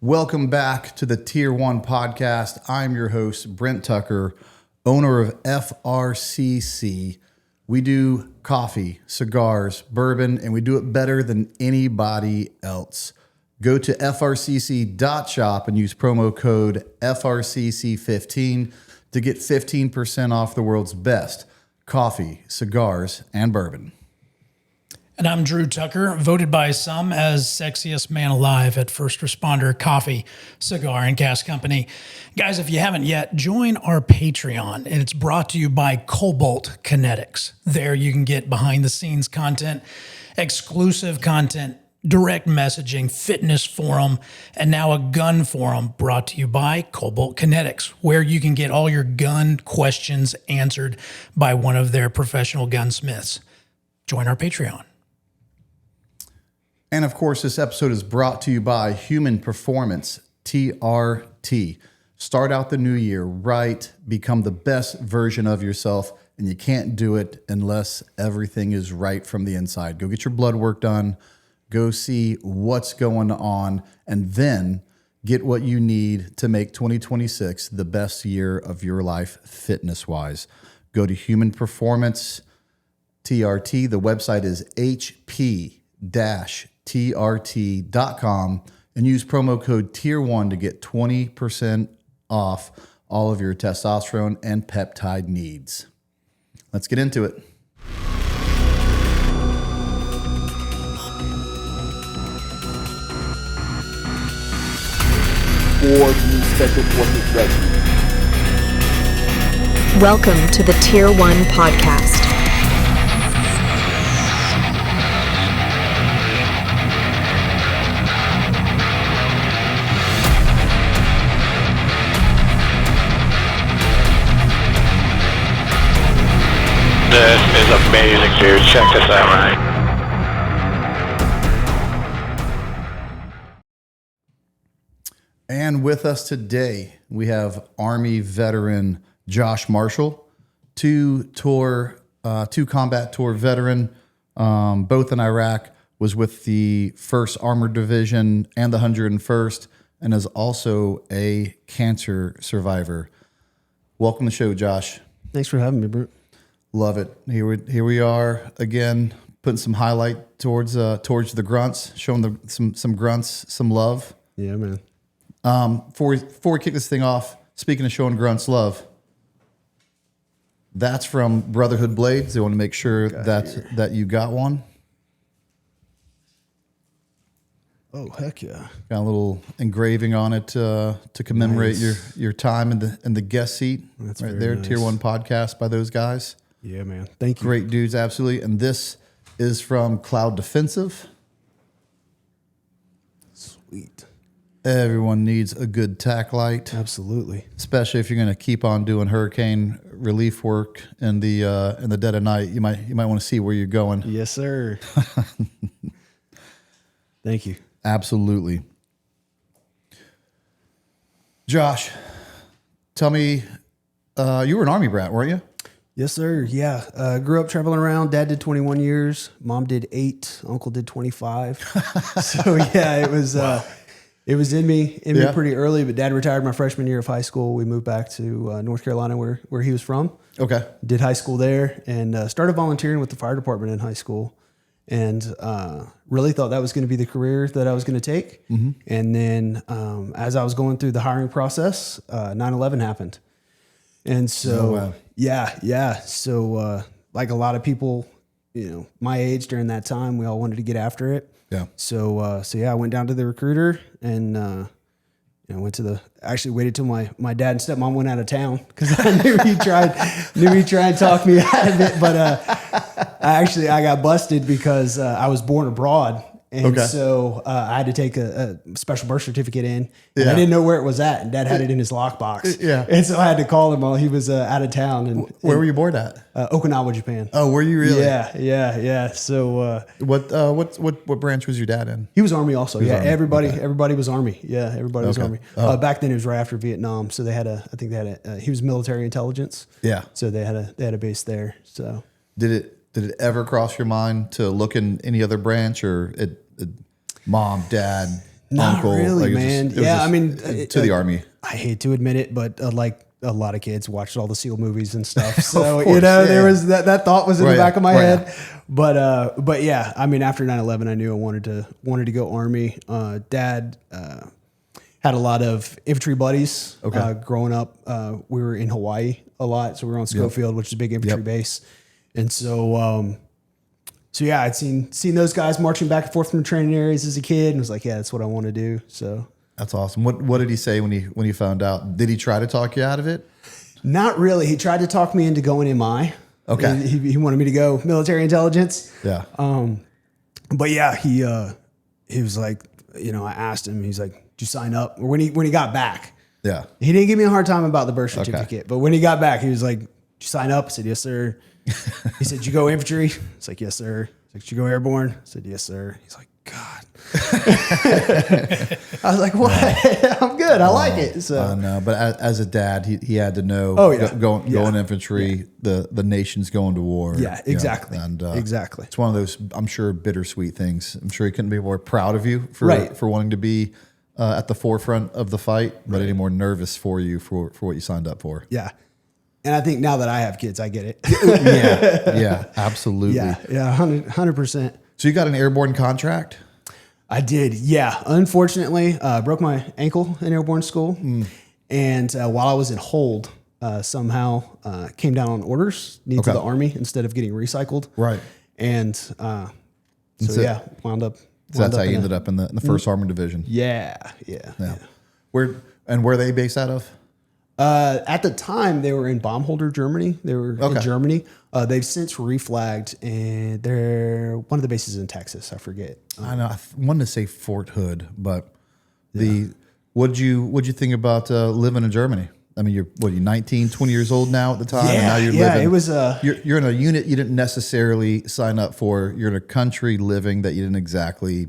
Welcome back to the Tier 1 podcast. I'm your host, Brent Tucker, owner of FRCC. We do coffee, cigars, bourbon, and we do it better than anybody else. Go to frcc.shop and use promo code FRCC15 to get 15% off the world's best coffee, cigars, and bourbon. And I'm Drew Tucker, voted by some as sexiest man alive at First Responder Coffee, Cigar, and Cask Company. Guys, if you haven't yet, join our Patreon, and it's brought to you by Cobalt Kinetics. There you can get behind-the-scenes content, exclusive content, direct messaging, fitness forum, and now a gun forum brought to you by Cobalt Kinetics, where you can get all your gun questions answered by one of their professional gunsmiths. Join our Patreon. And of course, this episode is brought to you by Human Performance TRT. Start out the new year right, become the best version of yourself, and you can't do it unless everything is right from the inside. Go get your blood work done, go see what's going on, and then get what you need to make 2026 the best year of your life fitness-wise. Go to Human Performance TRT. The website is hp-trt.com and use promo code Tier1 to get 20% off all of your testosterone and peptide needs. Let's get into it. Or new special forces ready. Welcome to the Tier 1 podcast. This is amazing, dude. Check this out, right? And with us today, we have Army veteran Josh Marshall, two combat tour veteran, both in Iraq, was with the 1st Armored Division and the 101st, and is also a cancer survivor. Welcome to the show, Josh. Thanks for having me, Brent. Love it. Here we are again, putting some highlight towards the grunts, showing some grunts some love. Yeah, man. Before we kick this thing off, speaking of showing grunts love, that's from Brotherhood Blades. They want to make sure that you got one. Oh, heck yeah. Got a little engraving on it to commemorate your time in the guest seat. That's right very there. nice. Tier 1 podcast by those guys. Yeah, man. Thank you. Great dudes, absolutely. And this is from Cloud Defensive. Sweet. Everyone needs a good tack light, Absolutely. especially if you're going to keep on doing hurricane relief work in the dead of night. You might want to see where you're going. Yes, sir. Thank you. Absolutely. Josh, tell me, you were an Army brat, weren't you? Yes, sir. Yeah. Grew up traveling around. Dad did 21 years. Mom did 8. Uncle did 25. So yeah, it was in me pretty early, but Dad retired my freshman year of high school. We moved back to North Carolina where he was from. Okay. Did high school there and started volunteering with the fire department in high school. And really thought that was going to be the career that I was going to take. Mm-hmm. And then as I was going through the hiring process, 9/11 happened. And so, yeah. So like a lot of people, my age during that time, we all wanted to get after it. Yeah. So I went down to the recruiter and actually waited till my dad and stepmom went out of town because I knew he tried to talk me out of it. But I got busted because I was born abroad. And so I had to take a special birth certificate in, and I didn't know where it was at. And Dad had it in his lockbox. Yeah. And so I had to call him while he was out of town. And Where were you born at? Okinawa, Japan. Oh, were you really? Yeah. So what branch was your dad in? he was Army also. Yeah, Army. Everybody was Army. Yeah, everybody was Okay. Army. Back then it was right after Vietnam, so he was military intelligence. Yeah. So they had a base there. So Did it ever cross your mind to look in any other branch, or mom, dad? Not uncle? really, Like, man. it was Yeah, just I mean, to the Army. I hate to admit it, but like a lot of kids watched all the SEAL movies and stuff. So, course, there yeah. was that thought was in the Right, back of my right, head. But yeah, I mean, after 9/11, I knew I wanted to go Army. Dad had a lot of infantry buddies. Okay. Growing up, we were in Hawaii a lot. So we were on Schofield, which is a big infantry base. And so yeah, I'd seen those guys marching back and forth from the training areas as a kid and was like, yeah, that's what I want to do. So That's awesome. What did he say when you found out? Did he try to talk you out of it? not really. He tried to talk me into going MI. Okay. He wanted me to go military intelligence. Yeah. But yeah, he was like, I asked him, he's like, did you sign up? Or when he got back, Yeah. he didn't give me a hard time about the birth certificate, but when he got back, he was like, did you sign up? I said, yes, sir. He said, did you go infantry? It's like, yes, sir. He's like, did you go airborne? I said, yes, sir. He's like, God. I was like, what? I'm good. I like it. So No, but as a dad, he had to know. Oh, yeah. Going infantry, the nation's going to war. yeah, exactly. And exactly. it's one of those, I'm sure, bittersweet things. I'm sure he couldn't be more proud of you for Right. for wanting to be at the forefront of the fight, but any more nervous for you for what you signed up for. Yeah. And I think now that I have kids, I get it. Yeah, absolutely. yeah. 100%. So you got an airborne contract? I did. Yeah. Unfortunately, broke my ankle in airborne school. And while I was in hold, somehow came down on orders, needs of Okay. the Army instead of getting recycled. Right. And wound up. So that's how you in ended up in the first Armored Division. Yeah. Where are they based out of? At the time, they were in Baumholder, Germany. They were in Germany. They've since reflagged, and they're one of the bases in Texas. I forget. I know. I wanted to say Fort Hood, but what'd you think about living in Germany? I mean, you're 19, 20 years old now at the time, and now you're living. It was you're in a unit you didn't necessarily sign up for. You're in a country living that you didn't exactly,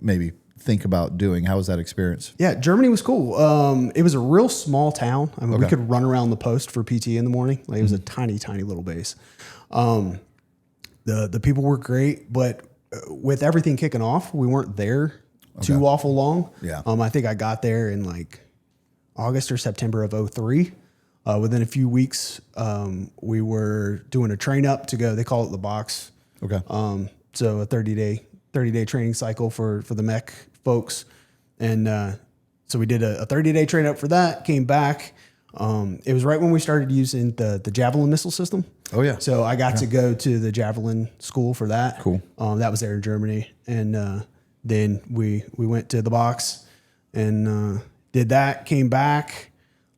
maybe think about doing. How was that experience? Yeah, Germany was cool. It was a real small town. I mean, we could run around the post for PT in the morning. Like, it was a tiny, tiny little base. The people were great, but with everything kicking off, we weren't there too awful long. Yeah. I think I got there in like August or September of 2003. Within a few weeks, we were doing a train up to go. They call it the box. Okay. So a 30-day training cycle for the mech folks. And so we did a 30-day train up for that, came back. It was right when we started using the Javelin missile system. Oh, yeah. So I got to go to the Javelin school for that. Cool. That was there in Germany. And then we went to the box and did that, came back.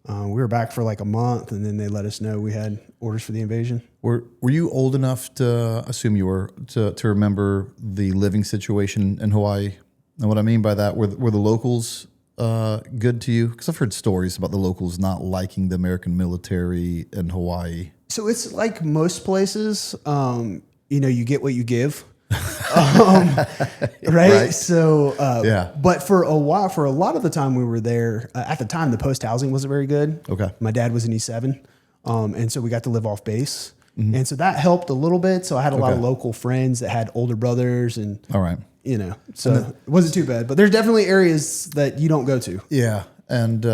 We were back for like a month, and then they let us know we had orders for the invasion. Were you old enough to assume you were to remember the living situation in Hawaii? And what I mean by that, were the locals good to you? Because I've heard stories about the locals not liking the American military in Hawaii. So it's like most places, you get what you give. Right? So, but for a while, for a lot of the time we were there, at the time, the post housing wasn't very good. Okay. My dad was in E7. And so we got to live off base. And so that helped a little bit. So I had a lot of local friends that had older brothers and, All right. So it wasn't too bad, but there's definitely areas that you don't go to. Yeah. And,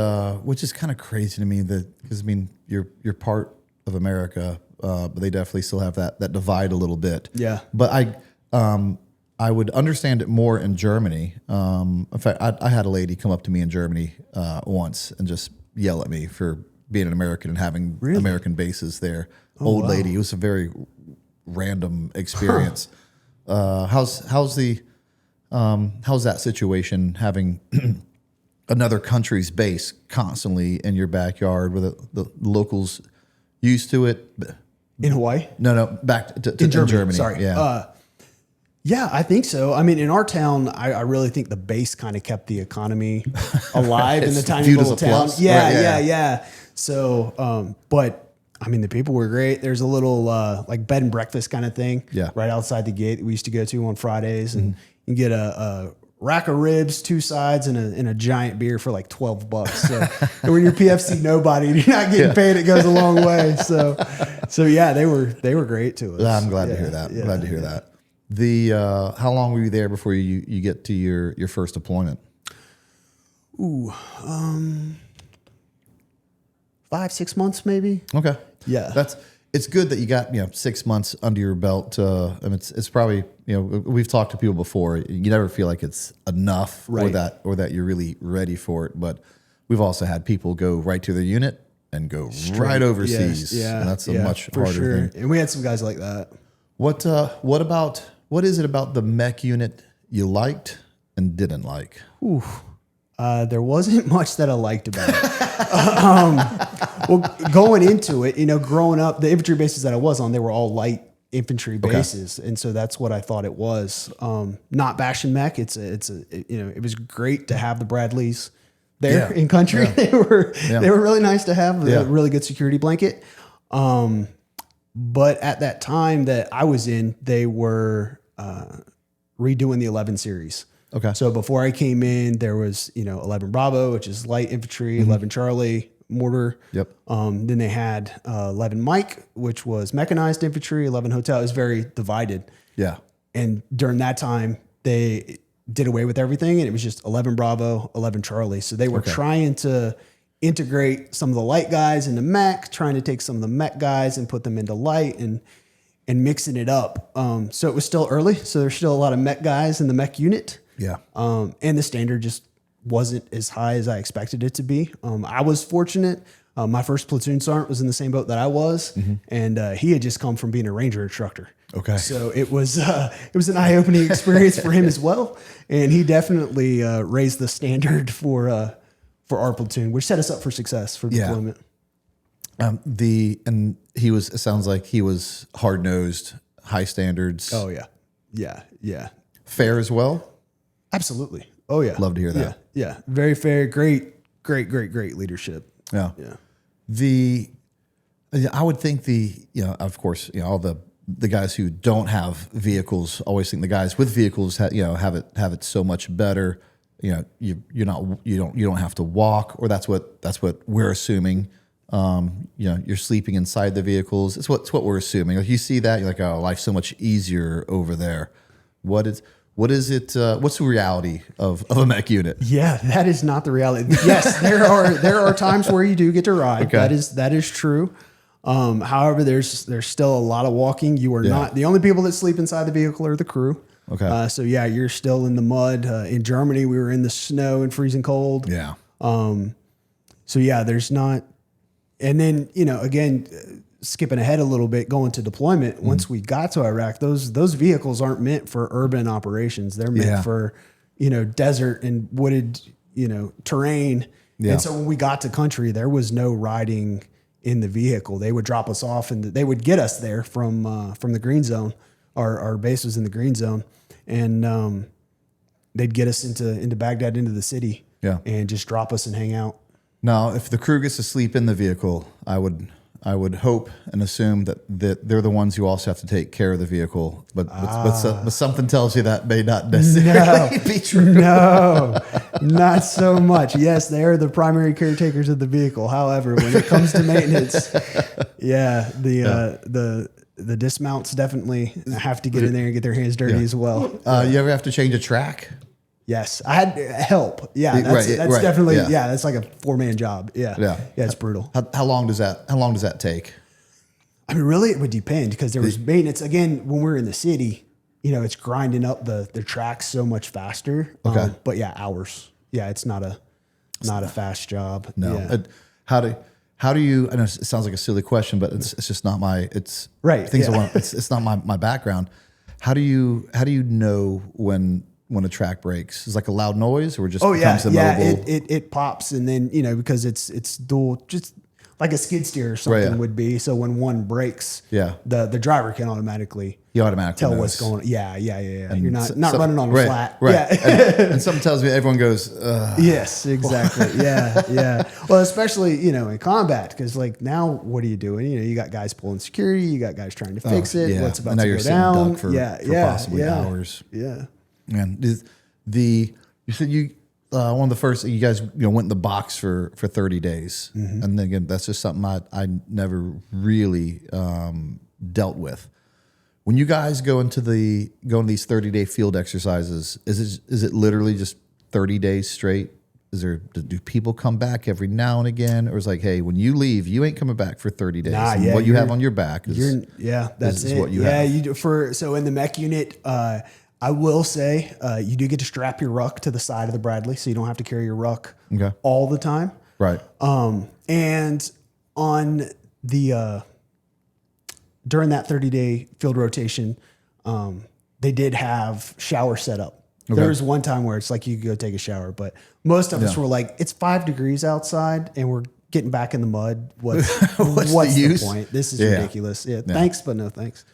which is kind of crazy to me because you're part of America, but they definitely still have that divide a little bit. Yeah. But I would understand it more in Germany. In fact, I had a lady come up to me in Germany once and just yell at me for being an American and having American bases there. Old lady. It was a very random experience. How's that situation, having another country's base constantly in your backyard, where the locals used to it? In Hawaii? No, back to in Germany. Sorry. Yeah. Yeah, I think so. I mean, in our town, I really think the base kind of kept the economy alive in the tiny little town. Plus, Yeah, right? yeah. So, but I mean, the people were great. There's a little like bed and breakfast kind of thing right outside the gate that we used to go to on Fridays, and you get a rack of ribs, 2 sides, and a giant beer for like $12. So when you're PFC nobody, you're not getting paid. It goes a long way. So yeah, they were great to us. I'm glad to hear that. Yeah, Glad to hear that. How long were you there before you get to your first deployment? 5-6 months maybe. Okay. Yeah. It's good that you got 6 months under your belt. And it's probably we've talked to people before. You never feel like it's enough, Right. or that you're really ready for it. But we've also had people go right to their unit and go right overseas. Yes. Yeah. And that's a yeah, much for harder sure. thing. And we had some guys like that. What is it about the mech unit you liked and didn't like? There wasn't much that I liked about it. Well, going into it, growing up, the infantry bases that I was on, they were all light infantry bases, and so that's what I thought it was. Not bashing mech. It was great to have the Bradleys there in country. Yeah. They were really nice to have. Yeah. A really good security blanket. But at that time that I was in, they were redoing the 11 series. Okay. So before I came in, there was 11 Bravo, which is light infantry, 11 Charlie, mortar. Yep. Then they had 11 Mike, which was mechanized infantry, 11 Hotel. It was very divided. Yeah. And during that time, they did away with everything, and it was just 11 Bravo, 11 Charlie. So they were trying to integrate some of the light guys into mech, trying to take some of the mech guys and put them into light and mixing it up. So it was still early. So there's still a lot of mech guys in the mech unit. Yeah. And the standard just wasn't as high as I expected it to be. I was fortunate. My first platoon sergeant was in the same boat that I was, and he had just come from being a ranger instructor. Okay. So it was an eye-opening experience for him as well, and he definitely raised the standard for our platoon, which set us up for success for deployment. It sounds like he was hard-nosed, high standards. Oh yeah. Fair as well. Absolutely. Oh yeah. Love to hear that. Yeah. Very fair. Great leadership. Yeah. Yeah. I would think of course, all the guys who don't have vehicles always think the guys with vehicles have it so much better. You don't have to walk, or that's what we're assuming. You're sleeping inside the vehicles. It's what we're assuming. Like you see that, you're like, oh, life's so much easier over there. What is it? What's the reality of a mech unit? Yeah, that is not the reality. Yes, there are times where you do get to ride. Okay. That is true. However, there's still a lot of walking. You are not the only people that sleep inside the vehicle are the crew. Okay. So yeah, you're still in the mud. In Germany, we were in the snow and freezing cold. Yeah. So yeah, there's not. And then again, skipping ahead a little bit, going to deployment. Once we got to Iraq, those vehicles aren't meant for urban operations. They're meant for desert and wooded terrain. Yeah. And so when we got to country, there was no riding in the vehicle. They would drop us off and they would get us there from the green zone. Our base was in the green zone, and they'd get us into Baghdad, into the city, and just drop us and hang out. Now, if the crew gets to sleep in the vehicle, I would hope and assume that they're the ones who also have to take care of the vehicle. But something tells you that may not necessarily be true. No, not so much. Yes, they are the primary caretakers of the vehicle. However, when it comes to maintenance, the dismounts definitely have to get in there and get their hands dirty as well. You ever have to change a track? Yes, I had help. Yeah, that's definitely that's like a 4-man job. Yeah, it's brutal. How long does that take? I mean, really, it would depend because there was maintenance. Again, when we're in the city, it's grinding up the tracks so much faster. Okay. But yeah, hours. Yeah, it's not a fast job. No. Yeah. How do you? I know it sounds like a silly question, but it's just not my. It's right. Things I want. It's not my background. How do you know when a track breaks? Is it like a loud noise, or just becomes immobile? It pops, and then because it's dual, just like a skid steer or something would be. So when one breaks, the driver can automatically tell knows. what's going on. Yeah. And you're not running on a flat. Right. Yeah. and something tells me everyone goes, yes, exactly. Yeah. Well, especially, in combat, because like now what are you doing? You got guys pulling security, you got guys trying to fix it. Yeah. What's about and now to you're go sitting down? duck for possibly hours. Yeah. And you said one of the first, you guys went in the box for 30 days. Mm-hmm. And again, that's just something I never really dealt with. When you guys go into these 30-day field exercises, is it literally just 30 days straight do people come back every now and again, or is like, hey, when you leave, you ain't coming back for 30 days. Nah, and yeah, what you have on your back is that's is it. what you have. You do so in the mech unit. I will say you do get to strap your ruck to the side of the Bradley, so you don't have to carry your ruck all the time. Right. And on the during that 30-day field rotation, they did have shower set up. Okay. There was one time where it's like you could go take a shower, but most of us were like, it's 5 degrees outside and we're getting back in the mud. What's the point? This is ridiculous. Yeah. Thanks, but no thanks.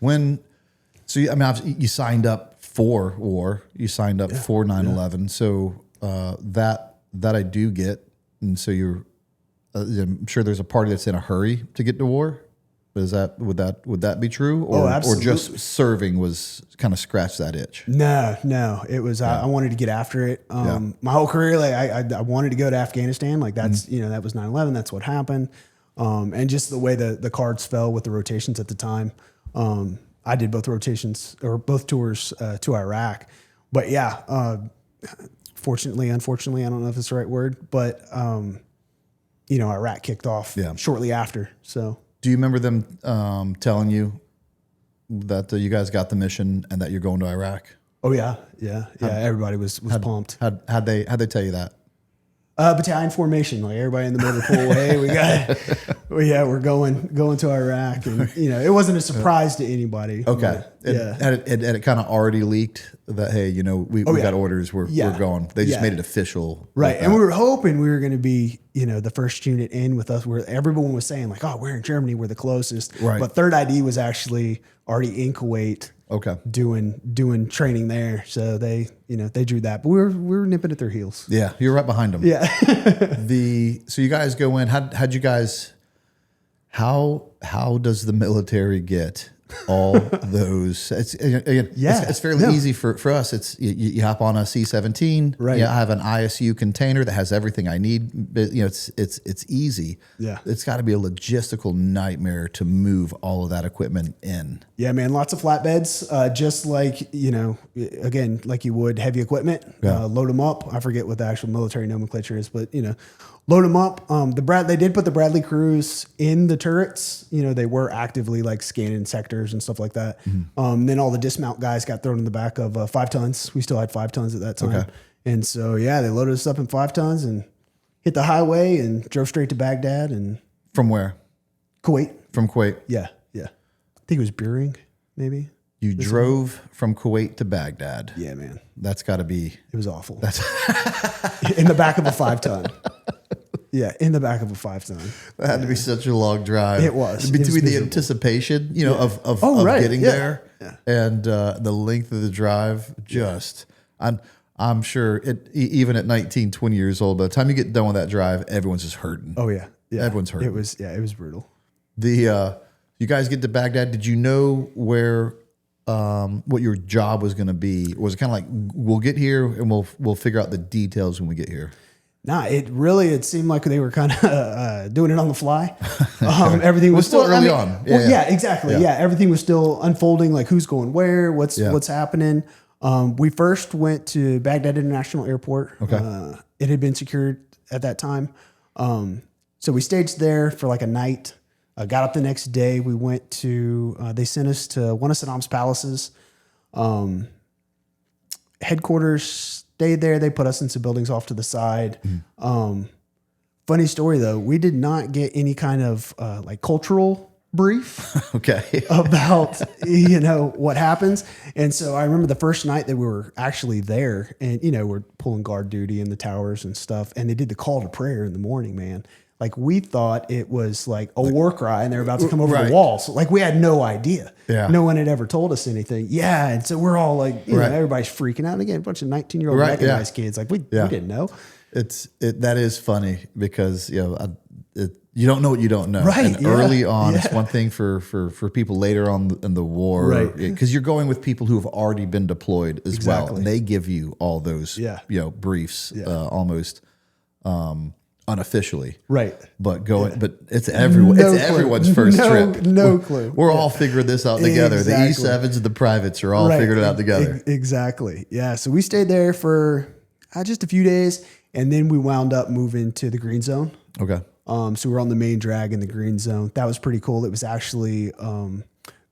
You signed up for war. You signed up for 9/11. So that I do get. And so I'm sure there's a party that's in a hurry to get to war. Would that be true? Or just serving was kind of scratch that itch? No, it was, I wanted to get after it. My whole career, like I wanted to go to Afghanistan. Like that's, that was 9/11. That's what happened. And just the way the cards fell with the rotations at the time. I did both rotations or both tours to Iraq, but unfortunately, I don't know if it's the right word, but Iraq kicked off shortly after. So. Do you remember them telling you that you guys got the mission and that you're going to Iraq? Oh yeah. Everybody was pumped. How'd they tell you that? Battalion formation, like everybody in the motor pool. Hey, we're going to Iraq, and it wasn't a surprise to anybody. Okay, had it kind of already leaked that hey, we got orders, we're going. They just made it official, right? And we were hoping we were going to be the first unit in with us, where everyone was saying like, oh, we're in Germany, we're the closest, right? But Third ID was actually already in Kuwait. Okay. Doing training there. So they drew that, but we were nipping at their heels. Yeah. You're right behind them. Yeah. So you guys go in, how'd you guys, how does the military get all those? It's fairly easy for us. It's you hop on a C-17, right? I have an ISU container that has everything I need. It's easy. Yeah. It's got to be a logistical nightmare to move all of that equipment in. Yeah, man, lots of flatbeds, just like, again, like you would heavy equipment, load them up. I forget what the actual military nomenclature is, but, load them up. They did put the Bradley crews in the turrets. They were actively like scanning sectors and stuff like that. Mm-hmm. Then all the dismount guys got thrown in the back of 5 tons. We still had 5 tons at that time. Okay. And so, they loaded us up in 5 tons and hit the highway and drove straight to Baghdad. And from where? Kuwait. From Kuwait. Yeah. I think it was Buring, maybe. You drove from Kuwait to Baghdad. Yeah, man. That's got to be... It was awful. That's in the back of a 5-ton. Yeah, in the back of a 5-ton. That had to be such a long drive. It was. Between the anticipation, of getting there and the length of the drive, I'm sure even at 19, 20 years old, by the time you get done with that drive, everyone's just hurting. Oh yeah. Everyone's hurting. It was brutal. You guys get to Baghdad. Did you know where what your job was going to be? Was it kind of like we'll get here and we'll figure out the details when we get here? Nah, it seemed like they were kind of doing it on the fly. Everything was still early on. Yeah, exactly. Yeah, everything was still unfolding. Like who's going where, what's happening. We first went to Baghdad International Airport. Okay, it had been secured at that time, so we staged there for like a night. Got up the next day. We went to. They sent us to one of Saddam's palaces. Headquarters. Stayed there. They put us in some buildings off to the side. Funny story though, we did not get any kind of like cultural brief about what happens. And so I remember the first night that we were actually there, and we're pulling guard duty in the towers and stuff, and they did the call to prayer in the morning, man. Like we thought it was like a war cry and they're about to come over the wall. So like we had no idea. Yeah. No one had ever told us anything. Yeah. And so we're all like, everybody's freaking out. And again, a bunch of 19-year-old mechanized kids. Like we didn't know. That is funny because, you don't know what you don't know. Right. And early on, it's one thing for people later on in the war. Right. Because you're going with people who have already been deployed as well. And they give you all those, briefs almost, unofficially, right? But it's everyone. It's everyone's first trip. No clue. We're all figuring this out together. Exactly. The E7s and the privates are all figuring it out together. Exactly. Yeah. So we stayed there for just a few days, And then we wound up moving to the green zone. Okay. So we're on the main drag in the green zone. That was pretty cool. It was actually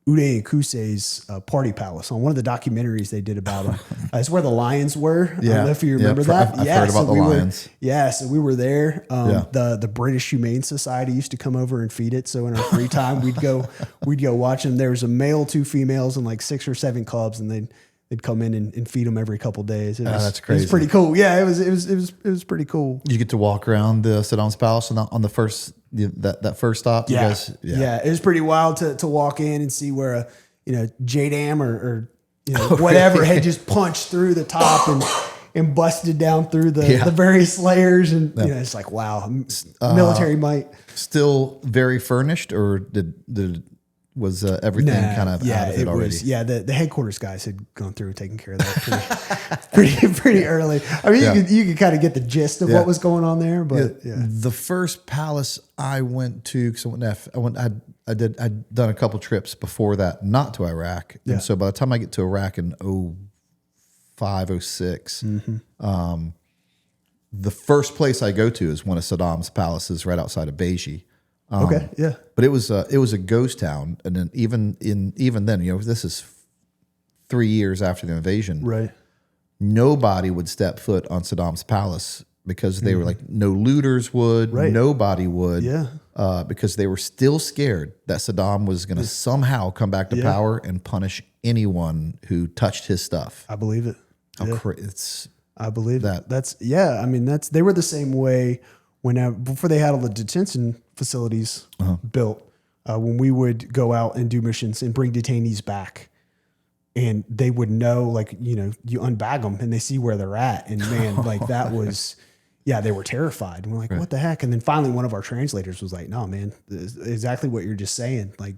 Uday and Kusei's party palace on one of the documentaries they did about them. It's where the lions were. I don't know if you remember that. I've heard about the lions. So we were there. The British Humane Society used to come over and feed it. So in our free time, we'd go watch them. There was a male, 2 females, and like 6 or 7 cubs, and they'd come in and feed them every couple of days. That's crazy. It was pretty cool. Yeah, it was pretty cool. You get to walk around the Saddam's palace on the first that first stop. Yeah. You guys, It was pretty wild to walk in and see where JDAM or whatever had just punched through the top and busted down through the various layers, and it's like, wow, military might. Still very furnished, or was everything kind of out of it already? The headquarters guys had gone through and taken care of that pretty early. I mean, you could kind of get the gist of what was going on there, but the first palace I went to, because I'd done a couple trips before that, not to Iraq, and so by the time I get to Iraq in 05, 06, the first place I go to is one of Saddam's palaces right outside of Beji. But it was a ghost town, and then even then, this is 3 years after the invasion. Right. Nobody would step foot on Saddam's palace because they were like, no looters would, nobody would, because they were still scared that Saddam was going to somehow come back to power and punish anyone who touched his stuff. I believe it. I believe that. They were the same way before they had all the detention facilities built, when we would go out and do missions and bring detainees back, and they would know, you unbag them and they see where they're at. And man, that was, they were terrified. And we're like, what the heck? And then finally one of our translators was like, no, man, this is exactly what you're just saying. Like,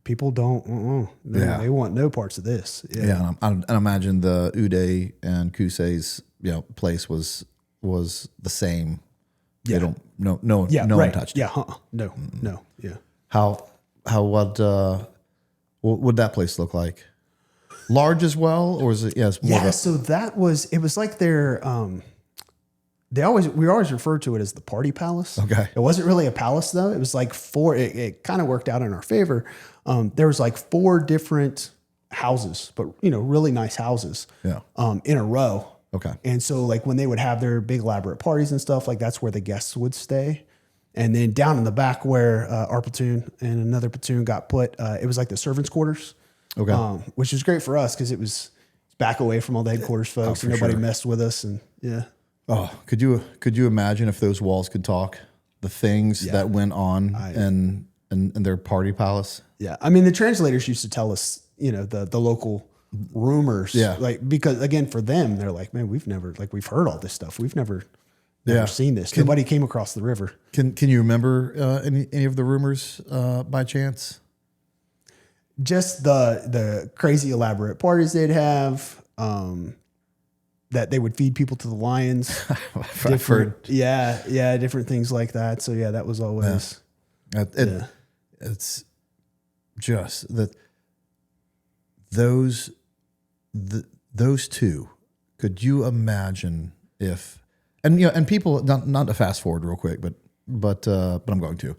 people don't, they want no parts of this. Yeah. And I imagine the Uday and Kusei's, place was the same. They don't. No one touched it. No. Yeah. What would that place look like? Large as well, or is it? Yes. So it was like their. We always referred to it as the party palace. Okay. It wasn't really a palace though. It was like 4. It kind of worked out in our favor. There was like 4 different houses, but really nice houses. Yeah. In a row. Okay. And so when they would have their big elaborate parties and stuff, that's where the guests would stay. And then down in the back where our platoon and another platoon got put, it was like the servants' quarters. Okay. Which was great for us because it was back away from all the headquarters folks, and nobody messed with us. And Oh, could you imagine if those walls could talk? The things that went on in their party palace? Yeah. I mean, the translators used to tell us, the local rumors, because again, for them, they're like, man, we've heard all this stuff. We've never seen this. Nobody came across the river. Can you remember any of the rumors by chance? Just the crazy elaborate parties they'd have, that they would feed people to the lions, different things like that. So that was always, it's just that those two. Could you imagine if, and people, not to fast forward real quick, but I'm going to.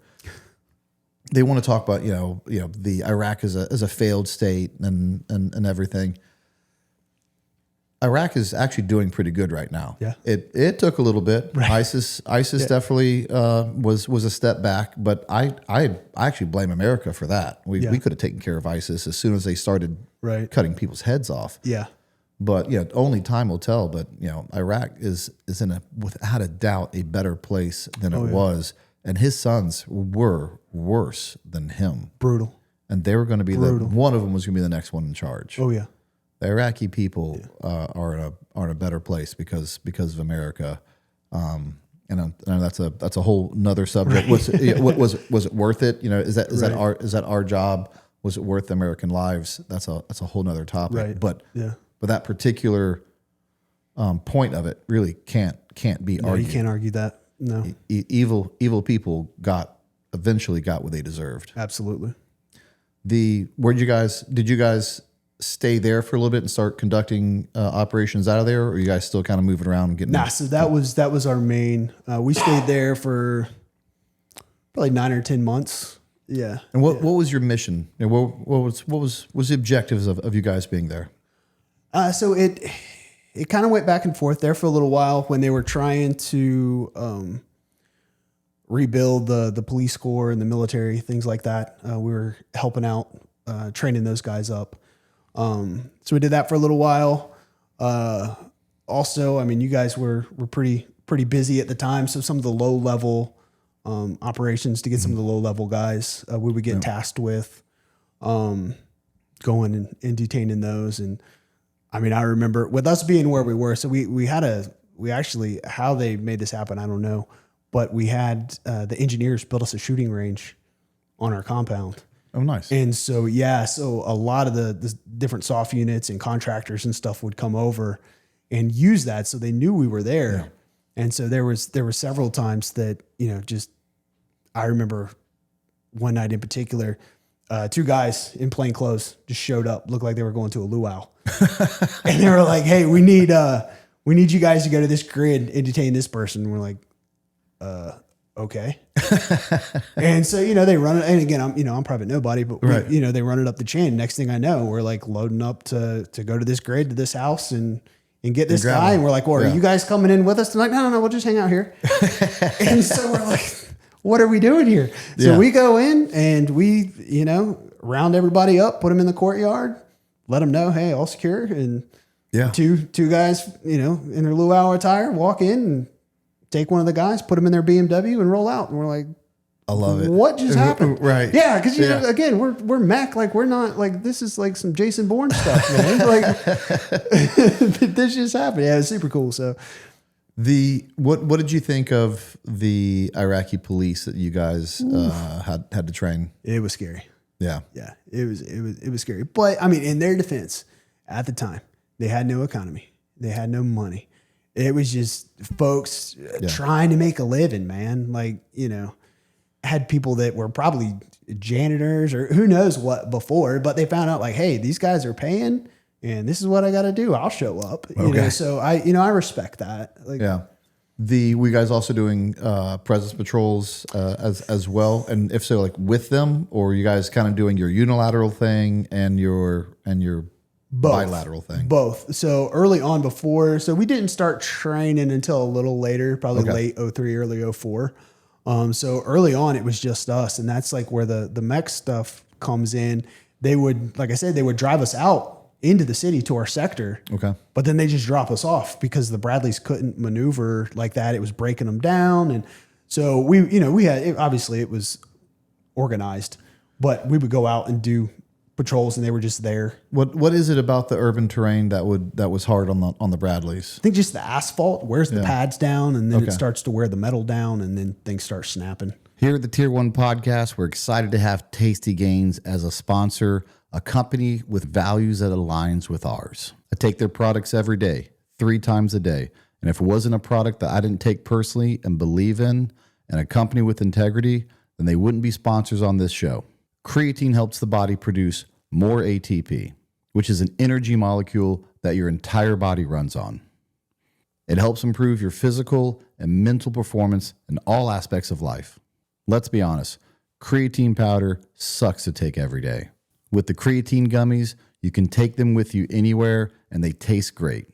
They want to talk about the Iraq as a failed state and everything. Iraq is actually doing pretty good right now. Yeah, it took a little bit. Right. ISIS definitely was a step back, but I actually blame America for that. We could have taken care of ISIS as soon as they started cutting people's heads off. Yeah. But only time will tell. But Iraq is in without a doubt a better place than it was, and his sons were worse than him. Brutal. And they were going to be one of them was going to be the next one in charge. Oh yeah. The Iraqi people are in a better place because of America, and that's a whole nother subject. Right. Was it worth it? Is that our job? Was it worth American lives? That's a whole nother topic. Right. But that particular point of it really can't be argued. You can't argue that. No. Evil people eventually got what they deserved. Absolutely. Did you guys stay there for a little bit and start conducting operations out of there, or are you guys still kind of moving around and getting? Nah, so that was our main. We stayed there for probably 9 or 10 months. Yeah. And what was your mission? And what was the objectives of you guys being there? So it kind of went back and forth there for a little while when they were trying to rebuild the police corps and the military, things like that. We were helping out, training those guys up. So we did that for a little while. Also, I mean, you guys were pretty busy at the time. So some of the low level operations to get some of the low level guys, we would get tasked with going and detaining those. And I mean, I remember with us being where we were, so we actually, how they made this happen, I don't know, but we had the engineers build us a shooting range on our compound. Oh, nice. And so, so a lot of the different soft units and contractors and stuff would come over and use that. So they knew we were there. Yeah. And so there were several times that, I remember one night in particular, 2 guys in plain clothes just showed up, looked like they were going to a luau. And they were like, "Hey, we need you guys to go to this grid and detain this person." And we're like, okay. And so, they run it. And again, I'm private nobody, but right. They run it up the chain. Next thing I know, we're like loading up to go to this grid, to this house and get this guy. And we're like, well, are you guys coming in with us tonight? No, we'll just hang out here. And so we're like, what are we doing here? So we go in and we, round everybody up, put them in the courtyard, let them know, hey, all secure. And two guys, in their luau attire, walk in and take one of the guys, put them in their BMW and roll out. And we're like, I love it. What just happened? Right. Yeah. Cause again, we're mech. Like we're not like, this is like some Jason Bourne stuff, man. Like this just happened. Yeah. It's super cool. So what did you think of the Iraqi police that you guys had to train? It was scary. Yeah. Yeah. It was scary. But I mean, in their defense at the time, they had no economy. They had no money. It was just folks trying to make a living, man. Like, had people that were probably janitors or who knows what before, but they found out like, hey, these guys are paying and this is what I got to do. I'll show up. Okay. So I respect that. Like, yeah. Were you guys also doing presence patrols as well? And if so, like with them, or were you guys kind of doing your unilateral thing and your bilateral thing? Both. So early on so we didn't start training until a little later, probably late 03, early 04. So early on it was just us, and that's like where the mech stuff comes in. They would, like I said, they would drive us out into the city to our sector. Okay. But then they just drop us off because the Bradleys couldn't maneuver like that. It was breaking them down. And so we had, obviously it was organized, but we would go out and do patrols and they were just there. What is it about the urban terrain that was hard on the Bradleys? I think just the asphalt wears the pads down and then it starts to wear the metal down and then things start snapping. Here at the Tier 1 Podcast, we're excited to have Tasty Gains as a sponsor, a company with values that aligns with ours. I take their products every day, 3 times a day. And if it wasn't a product that I didn't take personally and believe in, and a company with integrity, then they wouldn't be sponsors on this show. Creatine helps the body produce more ATP, which is an energy molecule that your entire body runs on. It helps improve your physical and mental performance in all aspects of life. Let's be honest, creatine powder sucks to take every day. With the creatine gummies, you can take them with you anywhere and they taste great.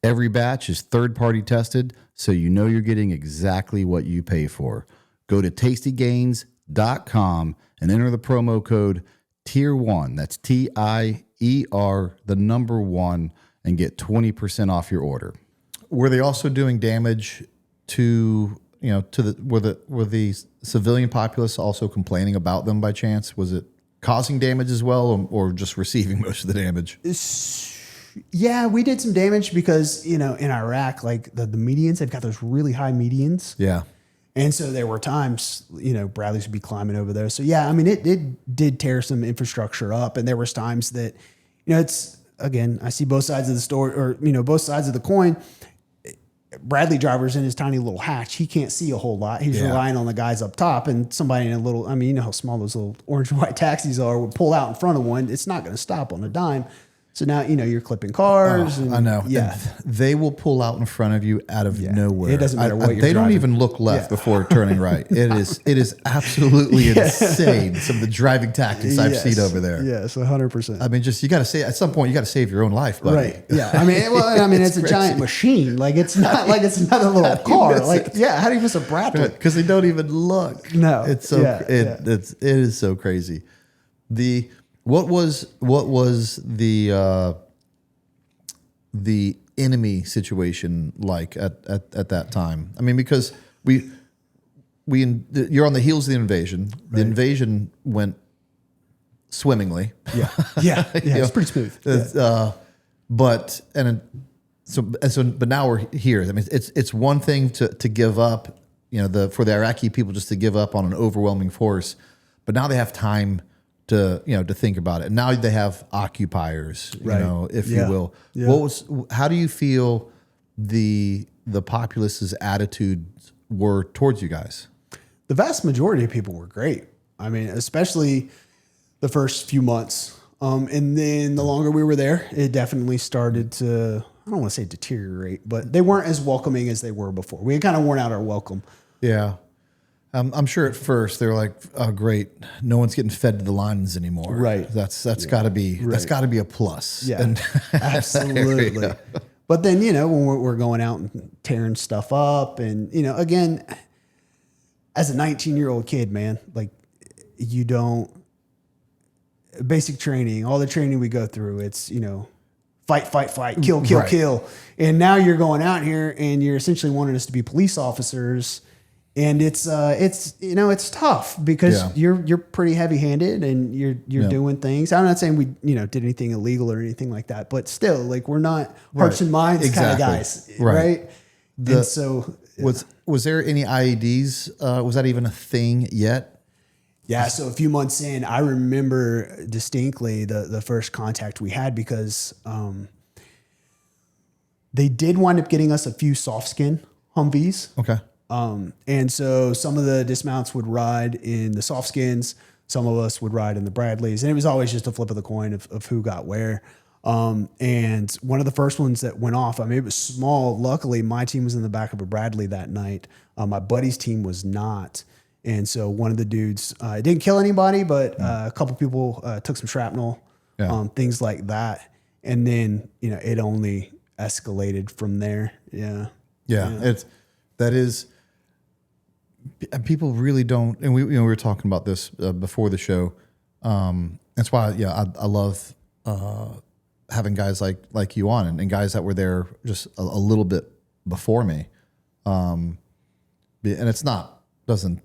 Every batch is third-party tested, so you know you're getting exactly what you pay for. Go to tastygains.com and enter the promo code TIER1, that's TIER, the number 1, and get 20% off your order. Were they also doing damage to were the civilian populace also complaining about them by chance? Was it causing damage as well, or just receiving most of the damage? Yeah, we did some damage because, in Iraq, like the medians, they've got those really high medians. Yeah. And so there were times, Bradleys would be climbing over those. So yeah, I mean, it did tear some infrastructure up. And there was times that, it's, again, I see both sides of the story or, both sides of the coin. Bradley driver's in his tiny little hatch. He can't see a whole lot. He's relying on the guys up top, and somebody in a little, how small those little orange and white taxis are, would pull out in front of one. It's not going to stop on a dime. So now, you're clipping cars. and, I know. Yeah. And they will pull out in front of you out of nowhere. It doesn't matter what you're They don't driving. even look left before turning right. It is absolutely insane. Some of the driving tactics I've seen over there. Yes, 100%. I mean, just, you got to say, at some point, you got to save your own life, buddy. Right. Yeah. I mean, it's a giant machine. Like, it's not like it's another little car. Like, how do you miss a Bradley? Because they don't even look. No. It's so, it is so crazy. What was the enemy situation like at that time? I mean, because you're on the heels of the invasion. Right. The invasion went swimmingly. Yeah. It's pretty smooth. But now we're here. I mean, it's one thing to give up, for the Iraqi people just to give up on an overwhelming force, but now they have time to think about it. And now they have occupiers, if you will. Yeah. How do you feel the populace's attitudes were towards you guys? The vast majority of people were great. I mean, especially the first few months. And then the longer we were there, it definitely started to, I don't want to say deteriorate, but they weren't as welcoming as they were before. We had kind of worn out our welcome. Yeah. I'm sure at first they were like, "Oh, great! No one's getting fed to the lions anymore." Right. That's got to be that's got to be a plus. Yeah. Absolutely. But then when we're going out and tearing stuff up, and again, as a 19-year-old kid, man, like you don't basic training, all the training we go through, it's fight, kill, kill, and now you're going out here and you're essentially wanting us to be police officers. And it's tough because you're pretty heavy handed and you're doing things. I'm not saying we did anything illegal or anything like that, but still, like, we're not hearts and minds kind of guys, right? And so was there any IEDs? Was that even a thing yet? Yeah. So a few months in, I remember distinctly the first contact we had because they did wind up getting us a few soft skin Humvees. Okay. And so some of the dismounts would ride in the soft skins. Some of us would ride in the Bradleys, and it was always just a flip of the coin of who got where. And one of the first ones that went off, I mean, it was small. Luckily, my team was in the back of a Bradley that night. My buddy's team was not. And so one of the dudes, it didn't kill anybody, but a couple people took some shrapnel, things like that. And then, it only escalated from there. Yeah. People really don't, and we were talking about this before the show. That's why, I love having guys like you on, and guys that were there just a little bit before me. And doesn't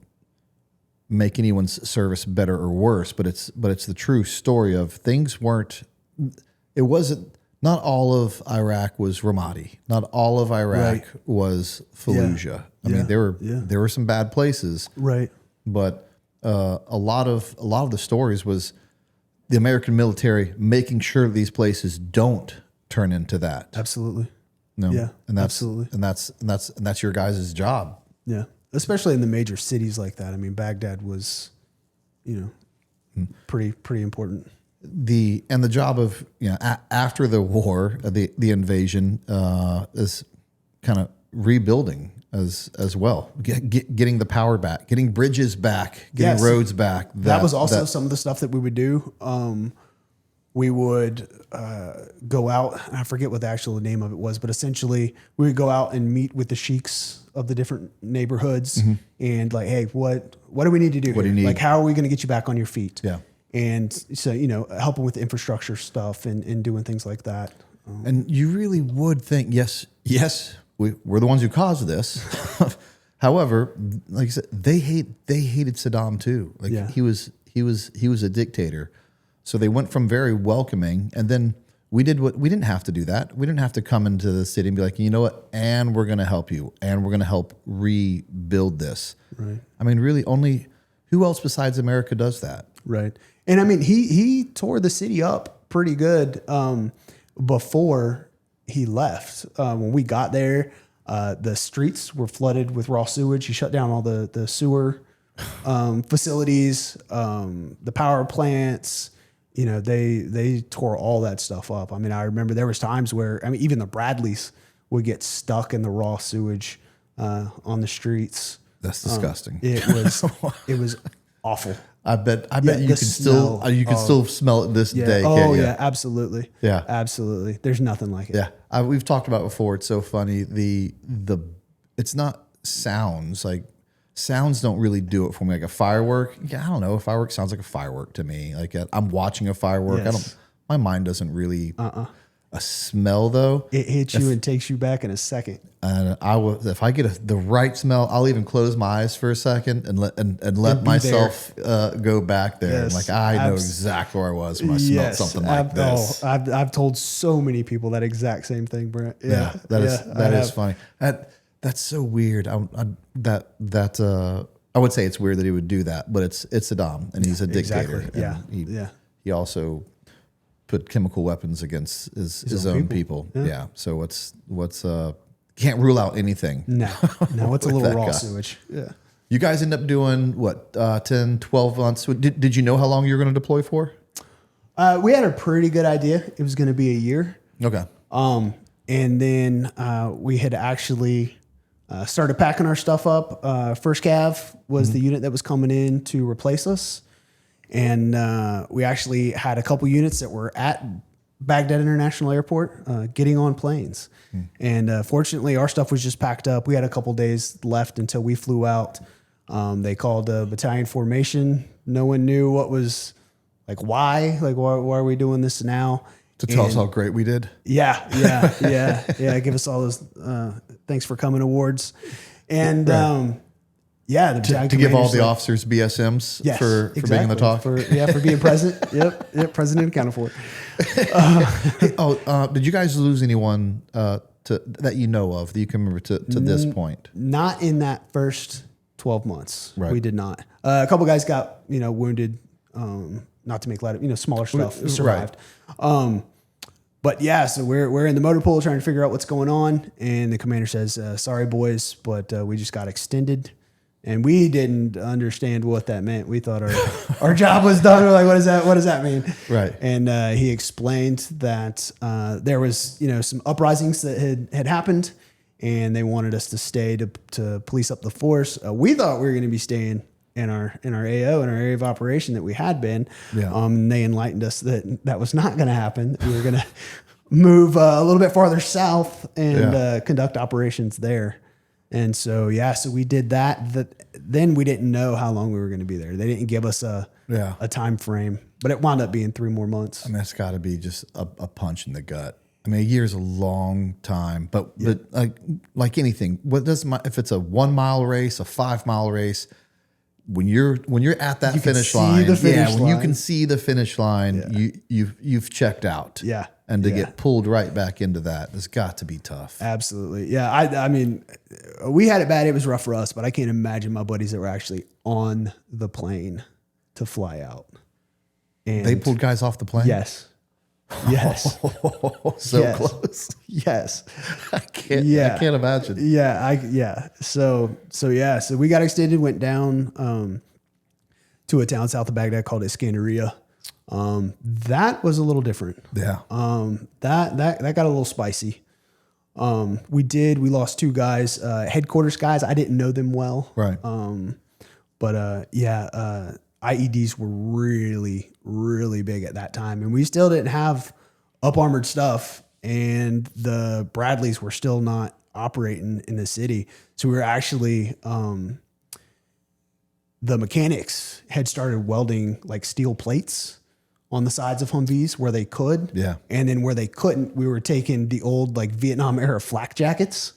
make anyone's service better or worse, but it's the true story of things not all of Iraq was Ramadi. Not all of Iraq was Fallujah. I mean, there were some bad places, right? But a lot of the stories was the American military making sure these places don't turn into that. Absolutely. No. Yeah. And that's absolutely. And that's your guys' job. Yeah. Especially in the major cities like that. I mean, Baghdad was, pretty important. The job of after the war, the invasion is kind of rebuilding as well, getting the power back, getting bridges back, getting roads back. That was also some of the stuff that we would do. We would go out. I forget what the actual name of it was, but essentially we would go out and meet with the sheiks of the different neighborhoods and like, hey, what do we need to do? What do you need? Like, how are we going to get you back on your feet? Yeah. And so, helping with infrastructure stuff and doing things like that. And you really would think, yes, we're the ones who caused this. However, like I said, they hated Saddam too. Like he was a dictator. So they went from very welcoming, and then we didn't have to do that. We didn't have to come into the city and be like, you know what, and we're going to help you, and we're going to help rebuild this. Right. I mean, really, only who else besides America does that? Right. And I mean, he tore the city up pretty good before he left. When we got there, the streets were flooded with raw sewage. He shut down all the sewer facilities, the power plants. they tore all that stuff up. I mean, I remember there was times where, even the Bradleys would get stuck in the raw sewage on the streets. That's disgusting. It was awful. I bet you can still smell it this day. Oh can't you? yeah, absolutely. Yeah, absolutely. There's nothing like it. Yeah, we've talked about it before. It's so funny. It's not sounds. Like sounds don't really do it for me. Like a firework. Yeah, I don't know. A firework sounds like a firework to me. Like I'm watching a firework. Yes. My mind doesn't really. A smell though, it hits you and takes you back in a second. And if I get the right smell, I'll even close my eyes for a second and let myself go back there. Yes. Like I know exactly where I was when I smelled something like this. I've told so many people that exact same thing, Brent. Yeah, that is funny. That's so weird. I would say it's weird that he would do that, but it's Saddam and he's a dictator. Exactly. And he also put chemical weapons against his own people. Yeah. So what's can't rule out anything. No, it's a little raw sewage. Yeah. You guys end up doing what, 10, 12 months? Did you know how long you were going to deploy for? We had a pretty good idea. It was going to be a year. Okay. And then we had actually started packing our stuff up. First Cav was the unit that was coming in to replace us. And we actually had a couple units that were at Baghdad International Airport getting on planes. And fortunately, our stuff was just packed up. We had a couple days left until we flew out. They called a battalion formation. No one knew what was, why are we doing this now? To tell us how great we did? Yeah. Give us all those thanks for coming awards. And to give all the officers BSMs for being in the talk. For being present. Yep. President accounted for. Did you guys lose anyone that you know of that you can remember to this point? Not in that first 12 months. Right. We did not. A couple guys got wounded. Not to make light of smaller stuff survived. Right. But yeah, so we're in the motor pool trying to figure out what's going on, and the commander says, "Sorry, boys, but we just got extended." And we didn't understand what that meant. We thought our job was done. We're like, what does that mean? Right. And he explained that there was some uprisings that had happened, and they wanted us to stay to police up the force. We thought we were going to be staying in our AO, in our area of operation that we had been. Yeah. And they enlightened us that was not going to happen. We were going to move a little bit farther south and conduct operations there. And so we did that. Then we didn't know how long we were going to be there. They didn't give us a time frame, but it wound up being 3 more months. I mean, it's got to be just a punch in the gut. I mean, a year is a long time, but like anything, if it's a 1 mile race, a 5 mile race, when you're at that finish line, when you can see the finish line, you've checked out. Yeah. And to get pulled right back into that has got to be tough. Absolutely. Yeah. I mean, we had it bad. It was rough for us, but I can't imagine my buddies that were actually on the plane to fly out. And they pulled guys off the plane? Yes. Yes. Close. Yes. I can't imagine. Yeah. So we got extended, went down to a town south of Baghdad called Iskandaria. That was a little different. Yeah. That got a little spicy. We lost 2 guys, headquarters guys. I didn't know them well. Right. IEDs were really, really big at that time, and we still didn't have up armored stuff, and the Bradleys were still not operating in the city. So we were actually, the mechanics had started welding steel plates on the sides of Humvees where they could. Yeah. And then where they couldn't, we were taking the old Vietnam era flak jackets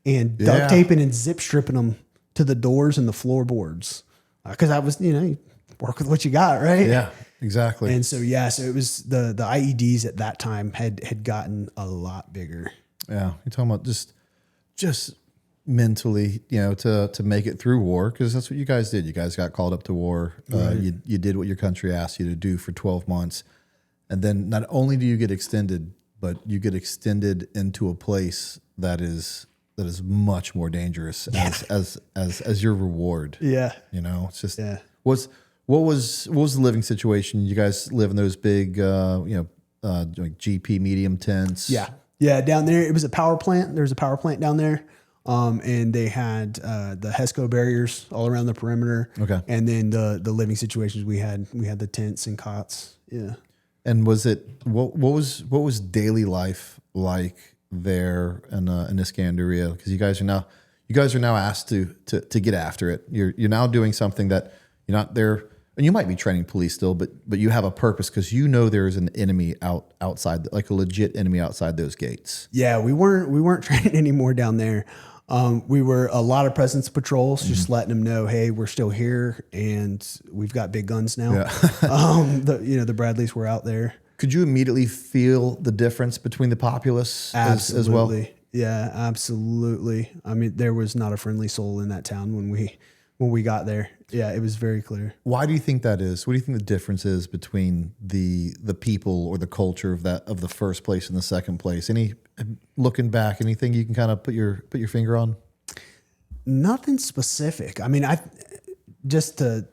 and duct taping and zip stripping them to the doors and the floorboards. Cause that was, you work with what you got, right? Yeah, exactly. And so it was the IEDs at that time had gotten a lot bigger. Yeah. You're talking about just mentally, to make it through war, because that's what you guys did. You guys got called up to war. Right. You did what your country asked you to do for 12 months. And then not only do you get extended, but you get extended into a place that is much more dangerous as your reward. Yeah. It's just What was the living situation? You guys live in those big, like GP medium tents? Yeah. Down there, it was a power plant. There's a power plant down there. And they had the HESCO barriers all around the perimeter. Okay. And then the living situations we had the tents and cots. Yeah. And was it what was daily life like there in Iskandaria? Because you guys are now asked to get after it. You're now doing something that you're not there, and you might be training police still, but you have a purpose because you know there's an enemy outside, like a legit enemy outside those gates. Yeah, we weren't training anymore down there. We were a lot of presence patrols, just letting them know, hey, we're still here and we've got big guns now. Yeah. The Bradleys were out there. Could you immediately feel the difference between the populace as well? Yeah, absolutely. I mean, there was not a friendly soul in that town when we got there. Yeah, it was very clear. Why do you think that is? What do you think the difference is between the people or the culture of the first place and the second place? Looking back, anything you can kind of put your finger on? Nothing specific. I mean, I just to,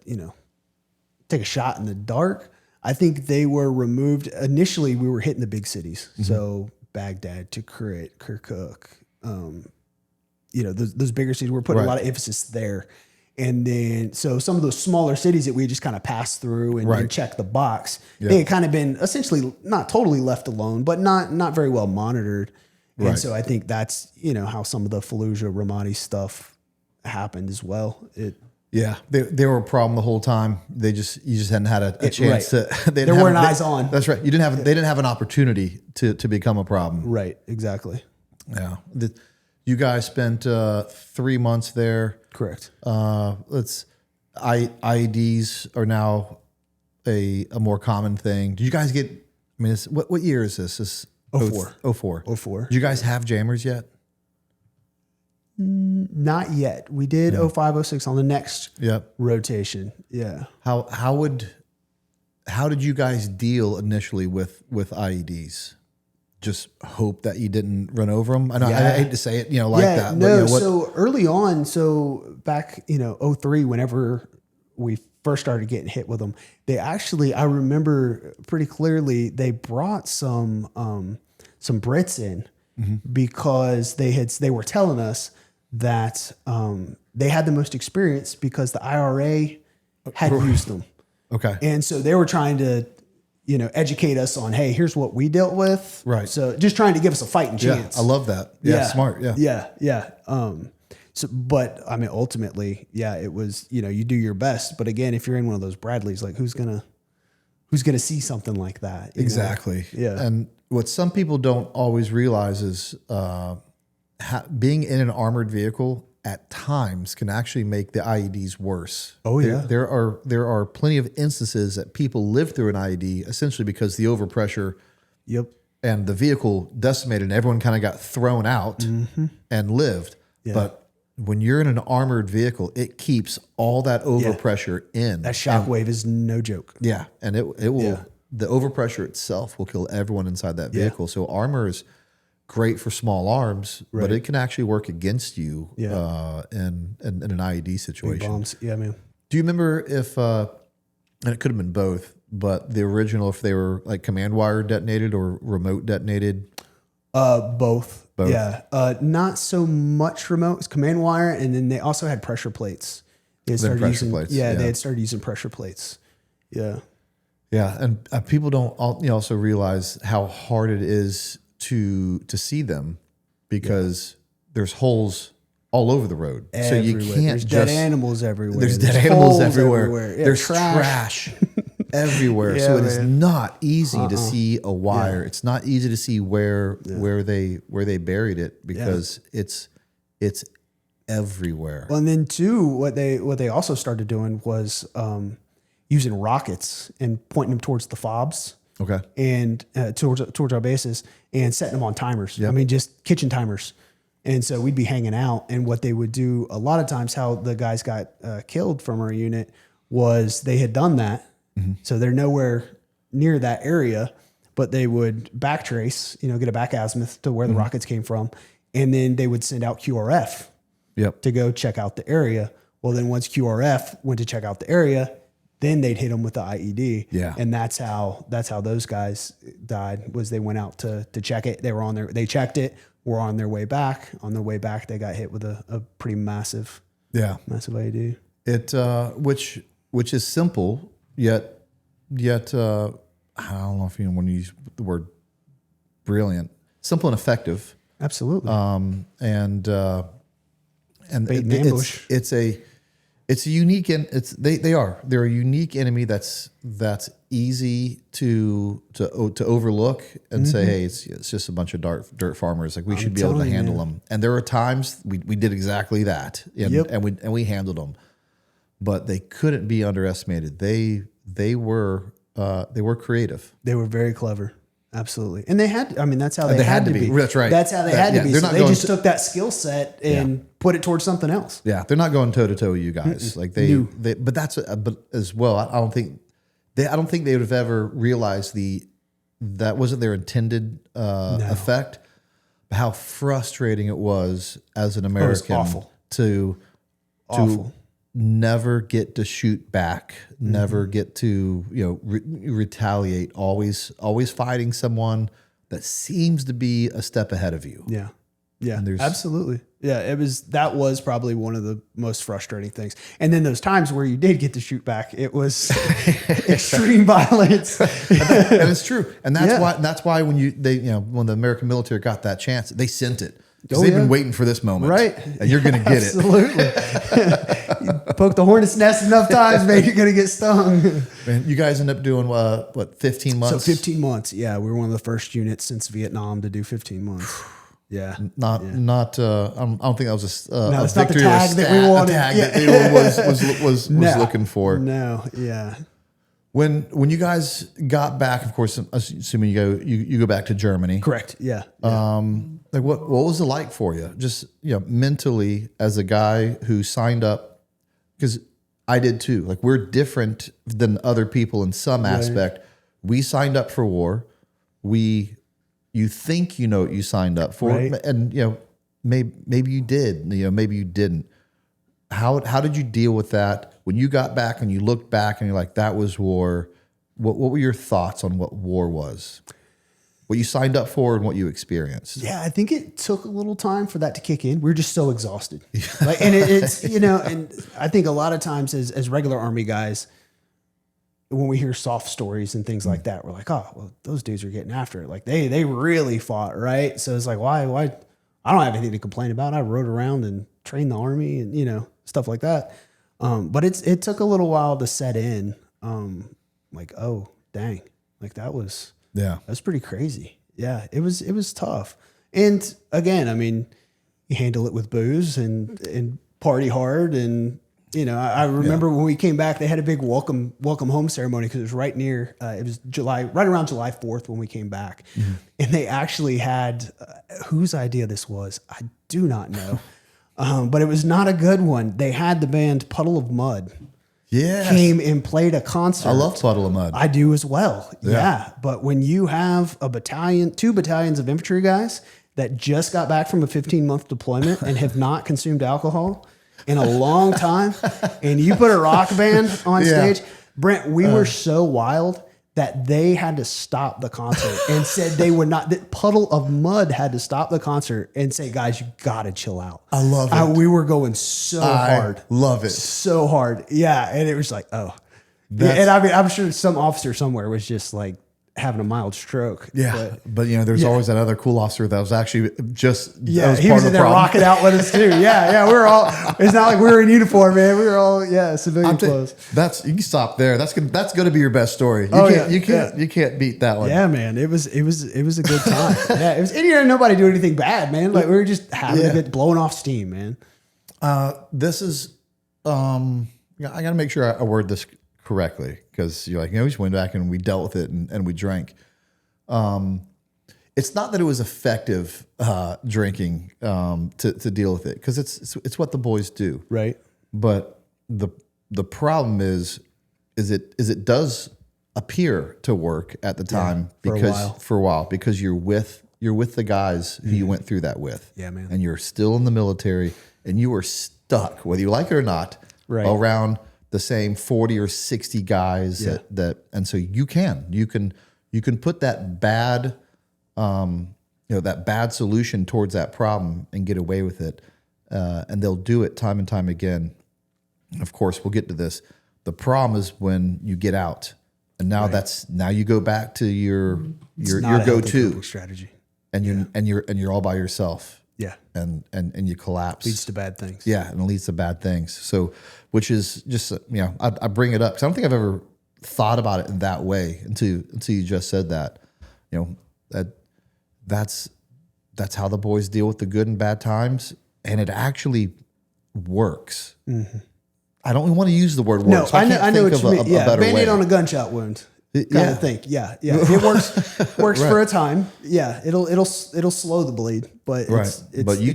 take a shot in the dark. I think they were removed. Initially, we were hitting the big cities. Mm-hmm. So Baghdad, Tikrit, Kirkuk, those bigger cities. We're putting a lot of emphasis there. And then, so some of those smaller cities that we just kind of passed through and checked the box, they had kind of been essentially not totally left alone, but not very well monitored. Right. And so I think that's, how some of the Fallujah, Ramadi stuff happened as well. They were a problem the whole time. You just hadn't had a chance to. There weren't eyes on. That's right. They didn't have an opportunity to become a problem. Right. Exactly. Yeah. You guys spent 3 months there. Correct. IEDs are now a more common thing. Did you guys get? I mean, what year is this? This 04. Did you guys have jammers yet? Not yet. We did 05, 06 on the next rotation. Yeah. How did you guys deal initially with IEDs? Just hope that you didn't run over them. I know I hate to say it, that. No. But, so early on, back 03, whenever we first started getting hit with them, they actually, I remember pretty clearly, they brought some Brits in because they were telling us that they had the most experience because the IRA had used them. Okay. And so they were trying to, educate us on, hey, here's what we dealt with. Right. So just trying to give us a fighting chance. Yeah, I love that. Yeah, smart. Yeah. Yeah. But I mean, ultimately, it was, you do your best. But again, if you're in one of those Bradleys, like who's gonna see something like that? Exactly. Yeah. And what some people don't always realize is being in an armored vehicle at times can actually make the IEDs worse. Oh yeah. There are plenty of instances that people live through an IED essentially because the overpressure. Yep. And the vehicle decimated and everyone kind of got thrown out and lived. Yeah. But when you're in an armored vehicle, it keeps all that overpressure in. That shockwave is no joke. Yeah. And it will, the overpressure itself will kill everyone inside that vehicle. So armor is great for small arms, but it can actually work against you in an IED situation. Big bombs. Yeah, man. Do you remember if, and it could have been both, but the original, if they were like command wire detonated or remote detonated? Both. Yeah. Not so much remote. It's command wire. And then they also had pressure plates. They started using pressure plates. Yeah, they had started using pressure plates. Yeah. Yeah. And people don't also realize how hard it is to see them because there's holes all over the road. Everywhere. So you can't There's dead animals everywhere. There's dead animals everywhere. Yeah, there's trash everywhere. So it is not easy to see a wire. It's not easy to see where they buried it because it's everywhere. Well, and then too, what they also started doing was using rockets and pointing them towards the fobs. Okay. And towards our bases and setting them on timers. Yep. I mean, just kitchen timers. And so we'd be hanging out. And what they would do a lot of times, how the guys got killed from our unit was they had done that. Mm-hmm. So they're nowhere near that area, but they would backtrace, get a back azimuth to where the rockets came from. And then they would send out QRF to go check out the area. Well, then once QRF went to check out the area, then they'd hit them with the IED. Yeah. And that's how those guys died, was they went out to check it. They checked it, were on their way back. On their way back, they got hit with a pretty massive IED. It which is simple, yet I don't know if you want to use the word brilliant, simple and effective. Absolutely. And Bait and ambush. It's a unique, and they're a unique enemy that's easy to overlook and say, hey, it's just a bunch of dirt farmers. Like we should be able to handle them. And there are times we did exactly that, and we handled them, but they couldn't be underestimated. They were creative. They were very clever. Absolutely. And they had, that's how they had to be. That's right. That's how they had to be. So they just took that skill set and put it towards something else. Yeah. They're not going toe to toe with you guys. Like but that's, but as well, I don't think they would have ever realized that wasn't their intended effect, but how frustrating it was as an American to never get to shoot back, never get to retaliate. Always fighting someone that seems to be a step ahead of you. Yeah, absolutely. Yeah, that was probably one of the most frustrating things. And then those times where you did get to shoot back, it was extreme violence. And it's true, and that's why when when the American military got that chance, they sent it. Because they've been waiting for this moment. Right. And you're going to get it. Absolutely. You poke the hornet's nest enough times, man, you're going to get stung. Man, you guys end up doing, 15 months? So 15 months. Yeah. We were one of the first units since Vietnam to do 15 months. Yeah. I don't think that was a it's not the victory tag that we wanted. that they was looking for. No. Yeah. When you guys got back, of course, assuming you go back to Germany. Correct. Yeah. Like what was it like for you? Just mentally, as a guy who signed up, because I did too. Like we're different than other people in some aspect. We signed up for war. You think you know what you signed up for, and maybe you did. Maybe you didn't. How did you deal with that when you got back and you looked back and you're like, that was war? What were your thoughts on what war was? What you signed up for and what you experienced? Yeah, I think it took a little time for that to kick in. We were just so exhausted. And it's, and I think a lot of times as regular Army guys, when we hear soft stories and things like that, we're like, oh, well, those dudes are getting after it. Like they really fought, right? So it's like, why? I don't have anything to complain about. I rode around and trained the Army and, stuff like that. But it took a little while to set in. Like, oh, dang. Like that was pretty crazy. Yeah, it was tough. And again, you handle it with booze and party hard. And, I remember when we came back, they had a big welcome home ceremony because it was right near, it was right around July 4th when we came back. Mm-hmm. And they actually had, whose idea this was, I do not know. But it was not a good one. They had the band Puddle of Mud. Came and played a concert. I love Puddle of Mud. I do as well. Yeah. But when you have two battalions of infantry guys that just got back from a 15-month deployment and have not consumed alcohol in a long time, and you put a rock band on stage, Brent, we were so wild that they had to stop the concert and said they would not. That Puddle of Mud had to stop the concert and say, guys, you got to chill out. I love it. We were going so hard. Love it. So hard. Yeah. And it was like, oh. And I'm sure some officer somewhere was just like having a mild stroke. Yeah. But there's always that other cool officer that was actually just, he was in there rocking out with us too. Yeah. We were all, it's not like we were in uniform, man. We were all, civilian clothes. You can stop there. That's going to be your best story. You can't beat that one. Yeah, man. It was a good time. Yeah. It was, and nobody do anything bad, man. Like we were just having a good blowing off steam, man. This is, I got to make sure I word this correctly, because you're like, we just went back and we dealt with it and we drank. It's not that it was effective drinking to deal with it, because it's what the boys do, right? But the problem is it does appear to work at the time for a while because you're with the guys who you went through that with, man, and you're still in the military and you are stuck, whether you like it or not, right, around the same 40 or 60 guys that and so you can put that bad that bad solution towards that problem and get away with it, and they'll do it time and time again. Of course, we'll get to this. The problem is when you get out, and now you go back to your go-to strategy, and you're all by yourself. Yeah, and you collapse. Leads to bad things. Yeah, and it leads to bad things. So, which is just I bring it up because I don't think I've ever thought about it in that way until you just said that. That's how the boys deal with the good and bad times, and it actually works. Mm-hmm. I don't want to use the word works. No, so I know what you mean. Yeah, Band-Aid on a gunshot wound. Kind of thing. Yeah. It works for a time. Yeah, it'll slow the bleed, but but you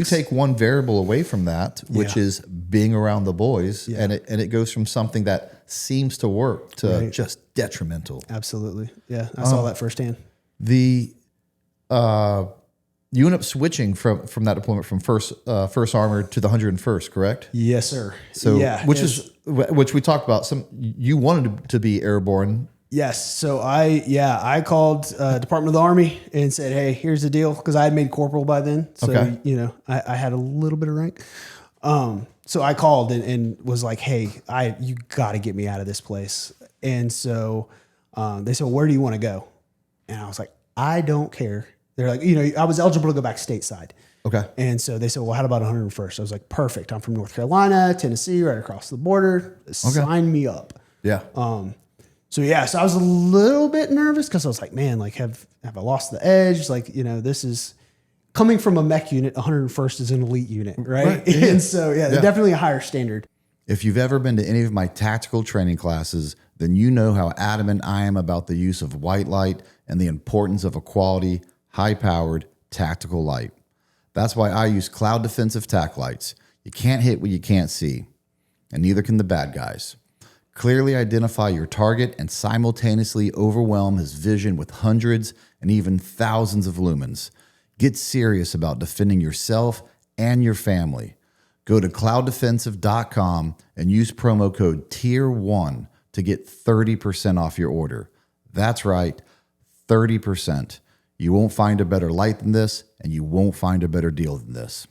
take one variable away from that, which is being around the boys, and it goes from something that seems to work to just detrimental. Absolutely. Yeah, I saw that firsthand. You end up switching from that deployment from first Armored to the 101st, correct? Yes, sir. So which we talked about. You wanted to be airborne. Yes. So I called Department of the Army and said, hey, here's the deal, because I had made corporal by then. So I had a little bit of rank. So I called and was like, hey, you got to get me out of this place. And so they said, well, where do you want to go? And I was like, I don't care. They're like, I was eligible to go back stateside. Okay. And so they said, well, how about 101st? I was like, perfect. I'm from North Carolina, Tennessee, right across the border. Sign me up. Yeah. So I was a little bit nervous because I was like, man, like have I lost the edge? Like, this is coming from a mech unit. 101st is an elite unit, right? Yeah. And so definitely a higher standard. If you've ever been to any of my tactical training classes, then you know how adamant I am about the use of white light and the importance of a quality, high-powered tactical light. That's why I use cloud defensive tac lights. You can't hit what you can't see, and neither can the bad guys. Clearly identify your target and simultaneously overwhelm his vision with hundreds and even thousands of lumens. Get serious about defending yourself and your family. Go to clouddefensive.com and use promo code TIER1 to get 30% off your order. That's right, 30%. You won't find a better light than this, and you won't find a better deal than this.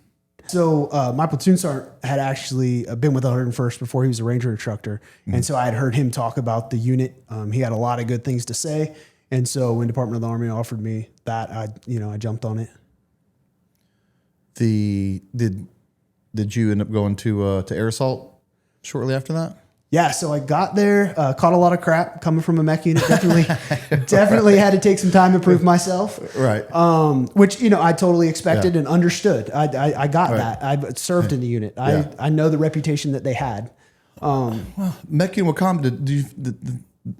So my platoon sergeant had actually been with the 101st before he was a Ranger instructor. Mm-hmm. And so I had heard him talk about the unit. He had a lot of good things to say. And so when Department of the Army offered me that, I jumped on it. Did you end up going to air assault shortly after that? Yeah, so I got there, caught a lot of crap coming from a mech unit. Definitely had to take some time to prove myself. Right. Which I totally expected and understood. I got that. I served in the unit. I know the reputation that they had. Well, mech unit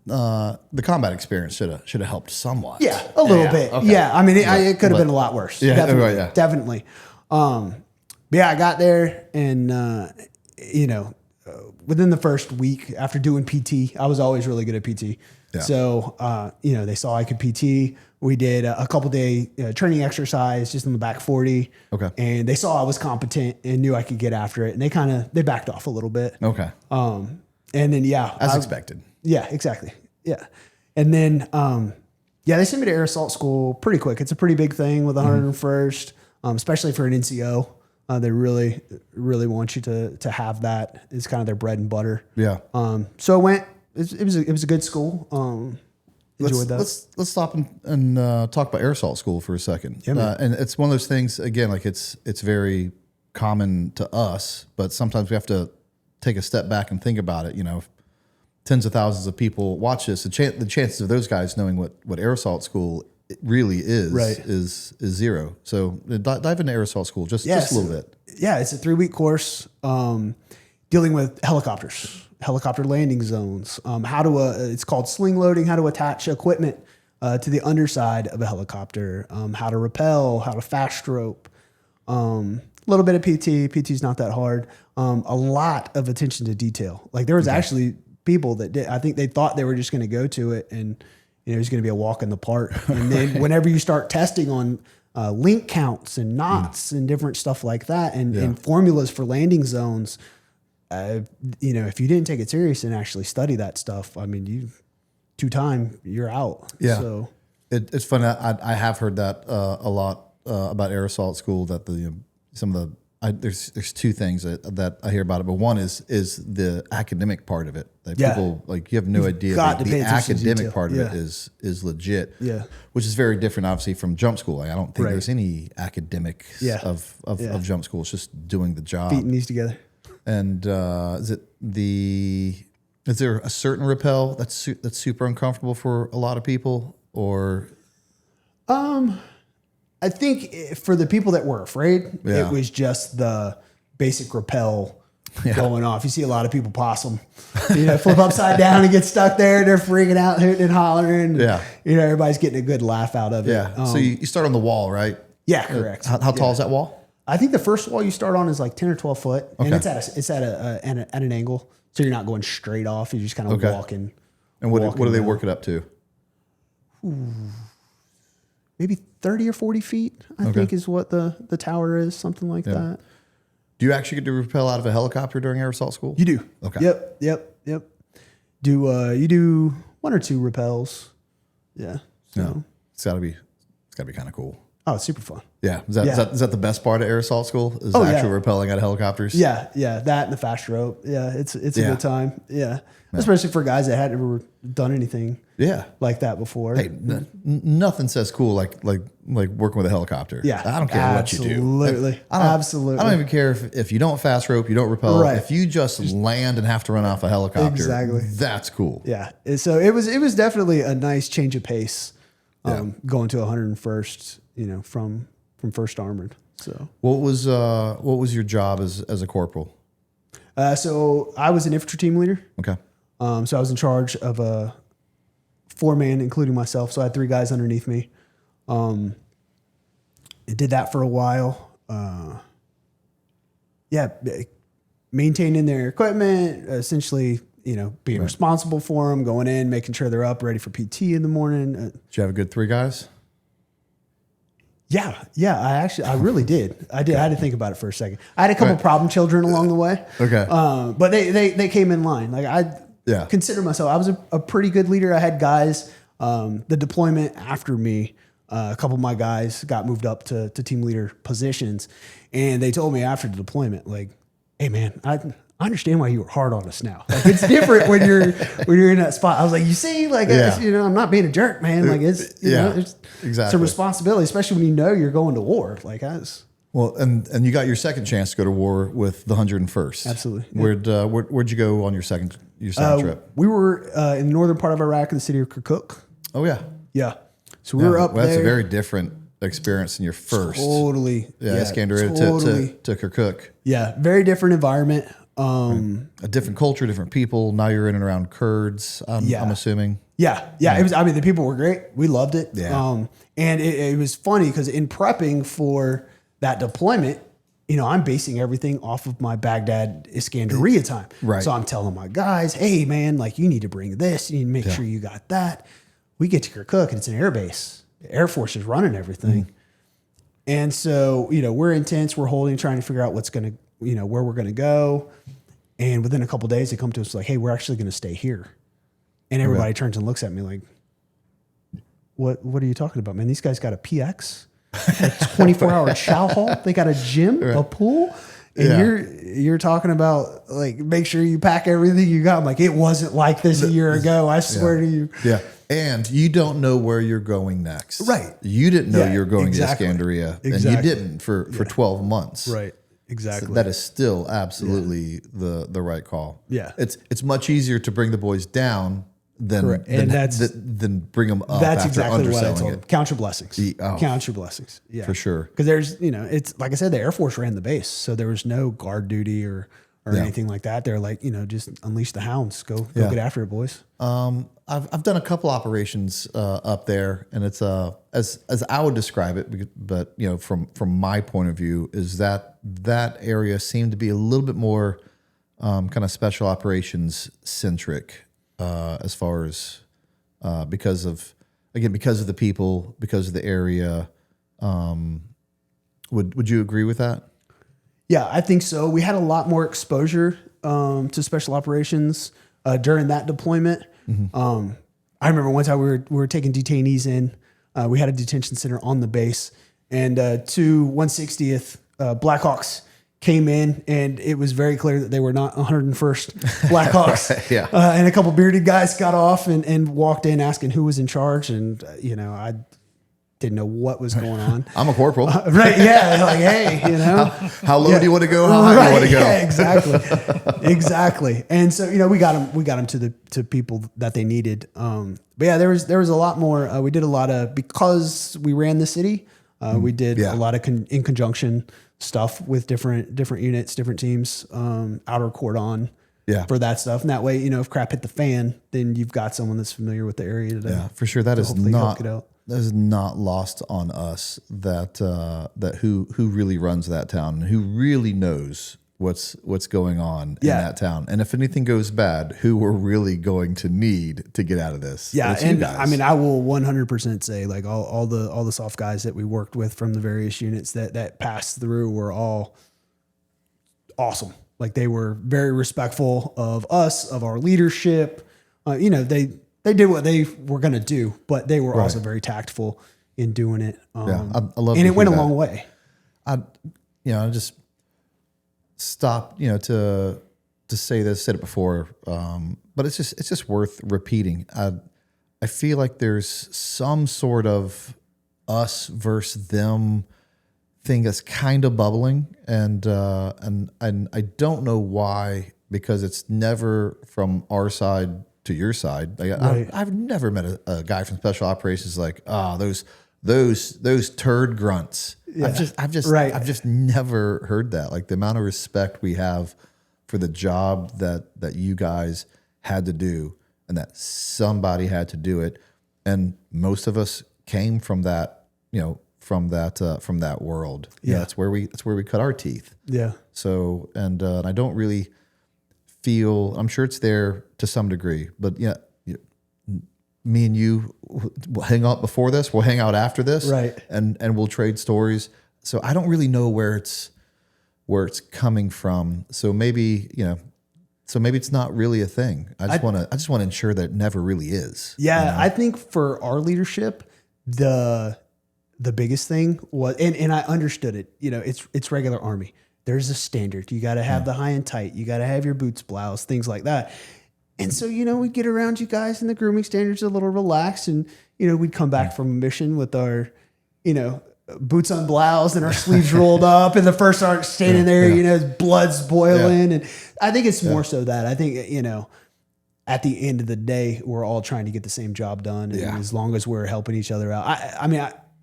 the combat experience should have helped somewhat. Yeah, a little bit. Okay. Yeah, I mean it could have been a lot worse. Yeah, definitely. But I got there and within the first week after doing PT, I was always really good at PT. Yeah. So, they saw I could PT. We did a couple day training exercise just in the back 40. Okay. And they saw I was competent and knew I could get after it. And they backed off a little bit. Okay. And then, as expected. Yeah, exactly. Yeah. And then, they sent me to air assault school pretty quick. It's a pretty big thing with 101st, especially for an NCO. They really, really want you to have that. It's kind of their bread and butter. Yeah. So I went. It was a good school. Enjoyed that. Let's stop and talk about air assault school for a second. Yeah, and it's one of those things. Again, like it's very common to us, but sometimes we have to take a step back and think about it. If tens of thousands of people watch this, the chances of those guys knowing what air assault school really is zero. So dive into air assault school just a little bit. Yeah, it's a 3-week course dealing with helicopter landing zones, it's called sling loading, how to attach equipment to the underside of a helicopter, how to rappel, how to fast rope, a little bit of PT. PT's not that hard. A lot of attention to detail. Like there was actually people that I think they thought they were just going to go to it and it was going to be a walk in the park. And then whenever you start testing on link counts and knots and different stuff like that and formulas for landing zones, if you didn't take it serious and actually study that stuff, I mean, you're out. Yeah. So It's funny. I have heard that a lot about air assault school. That there's two things that I hear about it, but one is the academic part of it. That people you have no idea. The academic part of it is legit. Yeah, which is very different, obviously, from jump school. Like, I don't think there's any academics of jump school. It's just doing the job. beating these together. And is there a certain rappel that's super uncomfortable for a lot of people, or? I think for the people that were afraid, it was just the basic rappel going off. You see a lot of people possum, flip upside down and get stuck there. And they're freaking out, hooting and hollering. And, everybody's getting a good laugh out of it. Yeah. So you start on the wall, right? Yeah, correct. How tall is that wall? I think the first wall you start on is like 10 or 12 foot, and it's at an angle, so you're not going straight off. You're just kind of walking. And what do they work it up to? Maybe 30 or 40 feet, I think is what the tower is, something like that. Do you actually get to rappel out of a helicopter during air assault school? You do. Okay. Yep. You do one or two rappels. Yeah. So it's gotta be kind of cool. Oh, it's super fun. Yeah. Is that the best part of air assault school? Is actually rappelling out of helicopters? Yeah. That and the fast rope. Yeah. It's a good time. Yeah. Especially for guys that had never done anything like that before. Hey, nothing says cool like working with a helicopter. Yeah. I don't care what you do. Absolutely. Absolutely. I don't even care if you don't fast rope, you don't rappel. Right. If you just land and have to run off a helicopter, that's cool. Yeah. So it was definitely a nice change of pace going to 101st, from 1st Armored. So what was your job as a corporal? So I was an infantry team leader. Okay. So I was in charge of a 4-man, including myself. So I had 3 guys underneath me. I did that for a while. Maintaining their equipment, essentially, being responsible for them, going in, making sure they're up, ready for PT in the morning. Did you have a good 3 guys? Yeah. I really did. I did. I had to think about it for a second. I had a couple problem children along the way. Okay. But they came in line. Like I consider myself, I was a pretty good leader. I had guys, the deployment after me, a couple of my guys got moved up to team leader positions, and they told me after the deployment, like, hey man, I understand why you were hard on us now. Like, it's different when you're in that spot. I was like, you see, like, I'm not being a jerk, man. Like, it's it's a responsibility, especially when you're going to war. Like, well, and you got your second chance to go to war with the 101st. Absolutely. Where'd you go on your second trip? We were in the northern part of Iraq in the city of Kirkuk. Oh yeah. Yeah. So we were up there. That's a very different experience than your first. Totally. Yeah, Iskandariyya to Kirkuk. Yeah, very different environment. A different culture, different people. Now you're in and around Kurds, I'm assuming. Yeah. It was. I mean, the people were great. We loved it. Yeah. And it was funny because in prepping for that deployment, I'm basing everything off of my Baghdad Iskandariyya time. Right. So I'm telling my guys, hey man, like, you need to bring this. You need to make sure you got that. We get to Kirkuk and it's an air base. The Air Force is running everything. Mm-hmm. And so, we're intense. We're holding, trying to figure out what's going to, where we're going to go. And within a couple of days, they come to us like, hey, we're actually going to stay here. And everybody turns and looks at me like, what are you talking about, man? These guys got a PX, a 24-hour chow hall. They got a gym, a pool. And you're talking about, like, make sure you pack everything you got. I'm like, it wasn't like this a year ago. I swear to you. Yeah. And you don't know where you're going next. Right. You didn't know you were going to Iskandariyya. And you didn't for 12 months. Right. Exactly. So that is still absolutely the right call. Yeah. It's much easier to bring the boys down than bring them up. That's after exactly what I underselling told them. Count your blessings. Count your blessings. Yeah. For sure. Because there's, it's like I said, the Air Force ran the base. So there was no guard duty or anything like that. They're like, just unleash the hounds. Go get after it, boys. I've done a couple operations up there, and it's as I would describe it, but from my point of view, is that area seemed to be a little bit more kind of special operations centric as far as because of the people, because of the area. Would you agree with that? Yeah, I think so. We had a lot more exposure to special operations during that deployment. I remember one time we were taking detainees in. We had a detention center on the base, and 160th Blackhawks came in, and it was very clear that they were not 101st Blackhawks. Right, yeah. And a couple bearded guys got off and walked in asking who was in charge, and I didn't know what was going on. I'm a corporal. Right? Yeah. Like, hey, How low do you want to go? How high do you want to go? Yeah, exactly. And so, we got them to people that they needed. But yeah, there was a lot more. We did a lot of, because we ran the city. We did a lot of in conjunction stuff with different units, different teams, outer cordon. Yeah. For that stuff. And that way, if crap hit the fan, then you've got someone that's familiar with the area. Yeah, for sure. That is hopefully help get out. That is not lost on us that who really runs that town and who really knows what's going on in that town. And if anything goes bad, who we're really going to need to get out of this. Yeah. And I mean, I will 100% say, like, all the soft guys that we worked with from the various units that passed through were all awesome. Like, they were very respectful of us, of our leadership. They did what they were going to do, but they were also very tactful in doing it. I love and to it went hear a that. long way. I just stopped, to say this, said it before, but it's just worth repeating. I feel like there's some sort of us versus them thing that's kind of bubbling, and I don't know why, because it's never from our side to your side. Like, I've never met a guy from special operations like, those turd grunts. Yeah. I've just never heard that. Like, the amount of respect we have for the job that you guys had to do, and that somebody had to do it, and most of us came from that, from that world. Yeah, that's where we cut our teeth. Yeah. So and I don't really feel. I'm sure it's there to some degree, but me and you will hang out before this. We'll hang out after this, right? And we'll trade stories. So I don't really know where it's coming from. So maybe it's not really a thing. I just want to ensure that it never really is. Yeah, I think for our leadership, the biggest thing was, and I understood it. It's regular Army. There's a standard. You got to have the high and tight. You got to have your boots blouse, things like that. And so, we get around you guys and the grooming standards are a little relaxed. And, we'd come back from a mission with our, boots unbloused and our sleeves rolled up, and the first sergeant standing there, blood's boiling. And I think it's more so that I think, at the end of the day, we're all trying to get the same job done. And as long as we're helping each other out,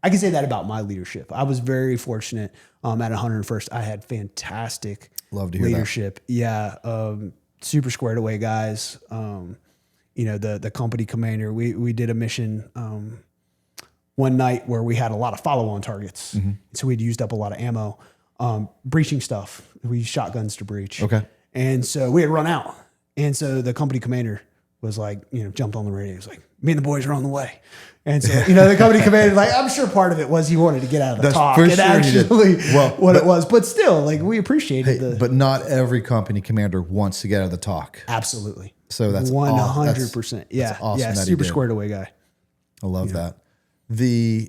I can say that about my leadership. I was very fortunate at 101st. I had fantastic leadership. That. Yeah. Super squared away guys. The company commander, we did a mission one night where we had a lot of follow-on targets. Mm-hmm. So we'd used up a lot of ammo. Breaching stuff. We used shotguns to breach. Okay. And so we had run out. And so the company commander was like, jumped on the radio. He was like, me and the boys are on the way. And so, the company commander, like, I'm sure part of it was he wanted to get out of the talk. And actually it was. But still, like, we appreciated But not every company commander wants to get out of the talk. Absolutely. So that's 100%. That's awesome. Yeah. Super squared away guy. I love that.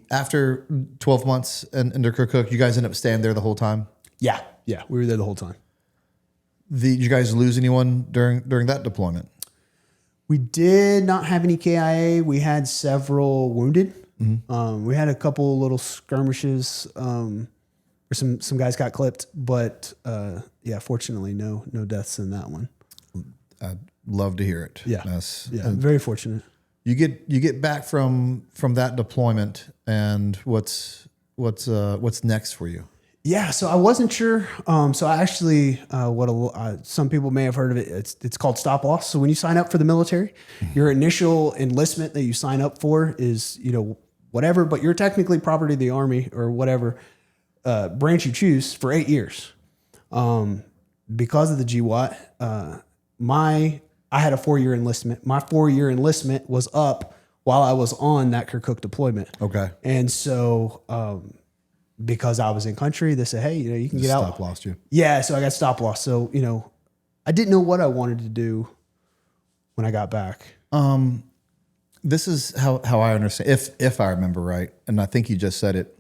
After 12 months under Kirkuk, you guys end up staying there the whole time? Yeah. Yeah. We were there the whole time. Did you guys lose anyone during that deployment? We did not have any KIA. We had several wounded. Mm-hmm. We had a couple little skirmishes where some guys got clipped, but fortunately no deaths in that one. I'd love to hear it. Yeah, very fortunate. You get back from that deployment, and what's next for you? Yeah, so I wasn't sure. So I actually, some people may have heard of it. It's called stop loss. So when you sign up for the military, your initial enlistment that you sign up for is whatever, but you're technically property of the Army or whatever branch you choose for 8 years. Because of the GWAT, I had a 4-year enlistment. My 4-year enlistment was up while I was on that Kirkuk deployment. Okay, and so. Because I was in country, they said, hey, you can get out. Stop lost you. Yeah, so I got stop loss. So, I didn't know what I wanted to do when I got back. This is how I understand, if I remember right, and I think you just said it.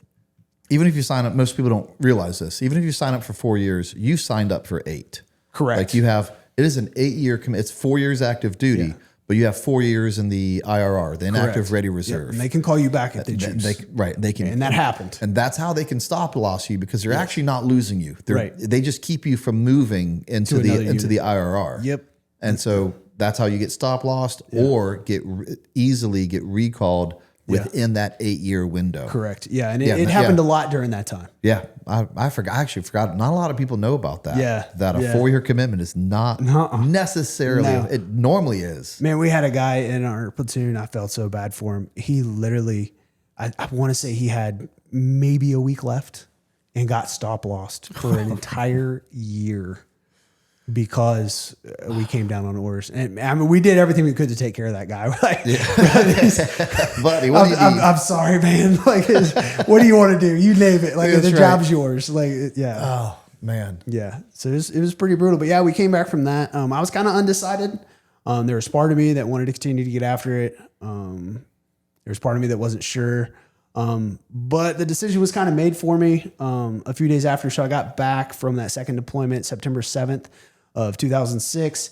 Even if you sign up, most people don't realize this. Even if you sign up for 4 years, you signed up for 8. Correct. Like it is an 8-year commit. It's 4 years active duty, but you have 4 years in the IRR, the inactive ready reserve. And they can call you back if they choose. They can, and that happened. and that's how they can stop loss you, because they're actually not losing you. Right. They just keep you from moving into the IRR. Yep. And so that's how you get stop lost or easily get recalled within that 8-year window. Correct. Yeah. And it happened a lot during that time. Yeah. I forgot. I actually forgot. Not a lot of people know about that. Yeah. That a 4-year commitment is not necessarily, it normally is. Man, we had a guy in our platoon. I felt so bad for him. He literally, I want to say he had maybe a week left and got stop lost for an entire year because we came down on orders. And I mean, we did everything we could to take care of that guy. Like, Buddy, what do you need? I'm sorry, man. Like, what do you want to do? You name it. Like, the job's yours. Like, yeah. Oh, man. Yeah. So it was pretty brutal. But yeah, we came back from that. I was kind of undecided. There was part of me that wanted to continue to get after it. There was part of me that wasn't sure. But the decision was kind of made for me a few days after. So I got back from that second deployment, September 7th of 2006.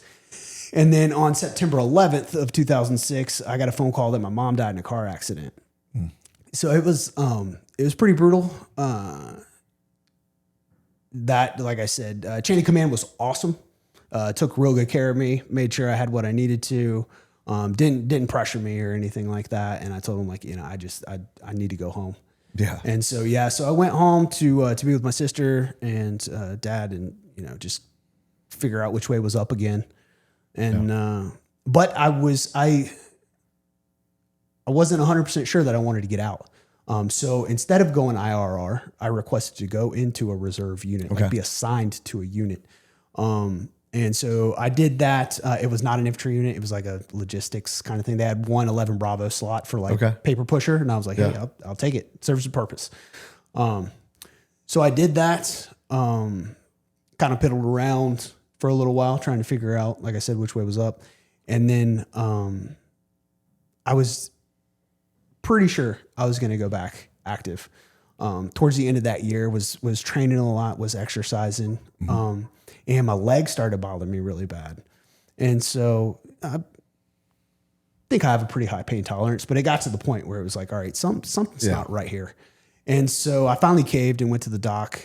And then on September 11th of 2006, I got a phone call that my mom died in a car accident. So it was pretty brutal. That, like I said, chain of command was awesome. Took real good care of me, made sure I had what I needed to. Didn't pressure me or anything like that. And I told him, like, I need to go home. Yeah. And so I went home to be with my sister and dad, and just figure out which way was up again. And but I wasn't 100% sure that I wanted to get out. So instead of going IRR, I requested to go into a reserve unit, like be assigned to a unit. And so I did that. It was not an infantry unit. It was like a logistics kind of thing. They had one 11 Bravo slot for paper pusher. And I was like, hey, I'll take it. It serves a purpose. So I did that, kind of piddled around for a little while, trying to figure out, like I said, which way was up. And then I was pretty sure I was going to go back active. Towards the end of that year, was training a lot, was exercising. And my legs started bothering me really bad. And so I think I have a pretty high pain tolerance, but it got to the point where it was like, all right, something's not right here. And so I finally caved and went to the doc.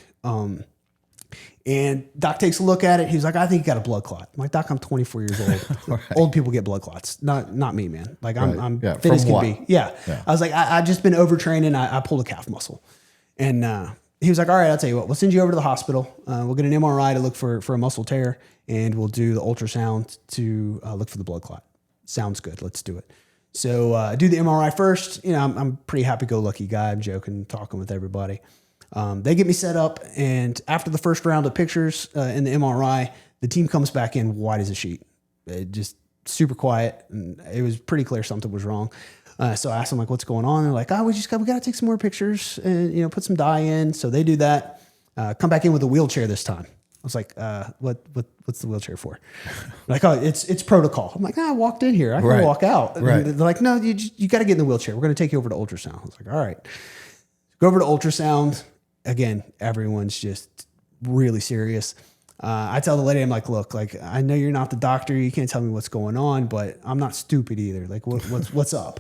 And doc takes a look at it. He's like, I think you got a blood clot. I'm like, doc, I'm 24 years old. Right. Old people get blood clots. Not me, man. Like I'm fit as can be. Yeah. I was like, I just been overtraining. I pulled a calf muscle. And he was like, all right, I'll tell you what, we'll send you over to the hospital. We'll get an MRI to look for a muscle tear, and we'll do the ultrasound to look for the blood clot. Sounds good. Let's do it. So I do the MRI first. I'm a pretty happy-go-lucky guy. I'm joking, talking with everybody. They get me set up, and after the first round of pictures in the MRI, the team comes back in white as a sheet. It just super quiet, and it was pretty clear something was wrong. So I asked them, like, what's going on? They're like, we got to take some more pictures and, put some dye in. So they do that, come back in with a wheelchair this time. I was like, what's the wheelchair for? Like, oh, it's protocol. I'm like, I walked in here. I can walk out. Right. They're like, no, you got to get in the wheelchair. We're going to take you over to ultrasound. I was like, all right. Go over to ultrasound. Again, everyone's just really serious. I tell the lady, I'm like, look, like, I know you're not the doctor. You can't tell me what's going on, but I'm not stupid either. Like, what's up?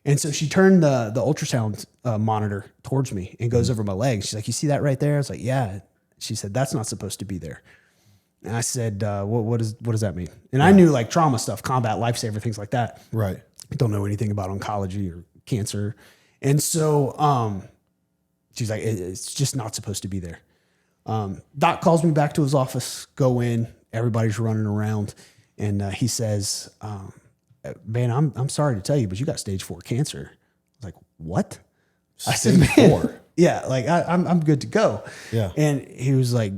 And so she turned the ultrasound monitor towards me and goes over my legs. She's like, you see that right there? I was like, yeah. She said, that's not supposed to be there. And I said, what does that mean? And I knew, like, trauma stuff, combat, lifesaver, things like that. Right. I don't know anything about oncology or cancer. And so she's like, it's just not supposed to be there. Doc calls me back to his office, go in, everybody's running around. And he says, man, I'm sorry to tell you, but you got stage 4 cancer. I was like, what? I said, man, 4? Yeah, like I'm good to go. Yeah. And he was like,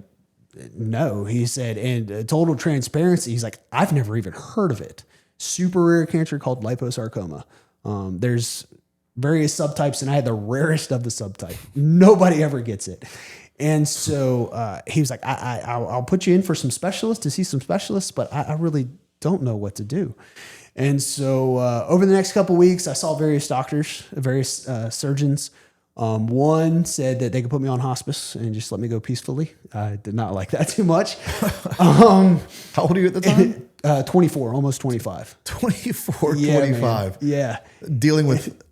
no, he said, and total transparency, he's like, I've never even heard of it. Super rare cancer called liposarcoma. There's various subtypes, and I had the rarest of the subtype. Nobody ever gets it. And so he was like, I'll put you in for some specialists to see some specialists, but I really don't know what to do. And so over the next couple of weeks, I saw various doctors, various surgeons. One said that they could put me on hospice and just let me go peacefully. I did not like that too much. How old are you at the time? 24, almost 25. 24, Yeah, 25. man. Yeah. Dealing with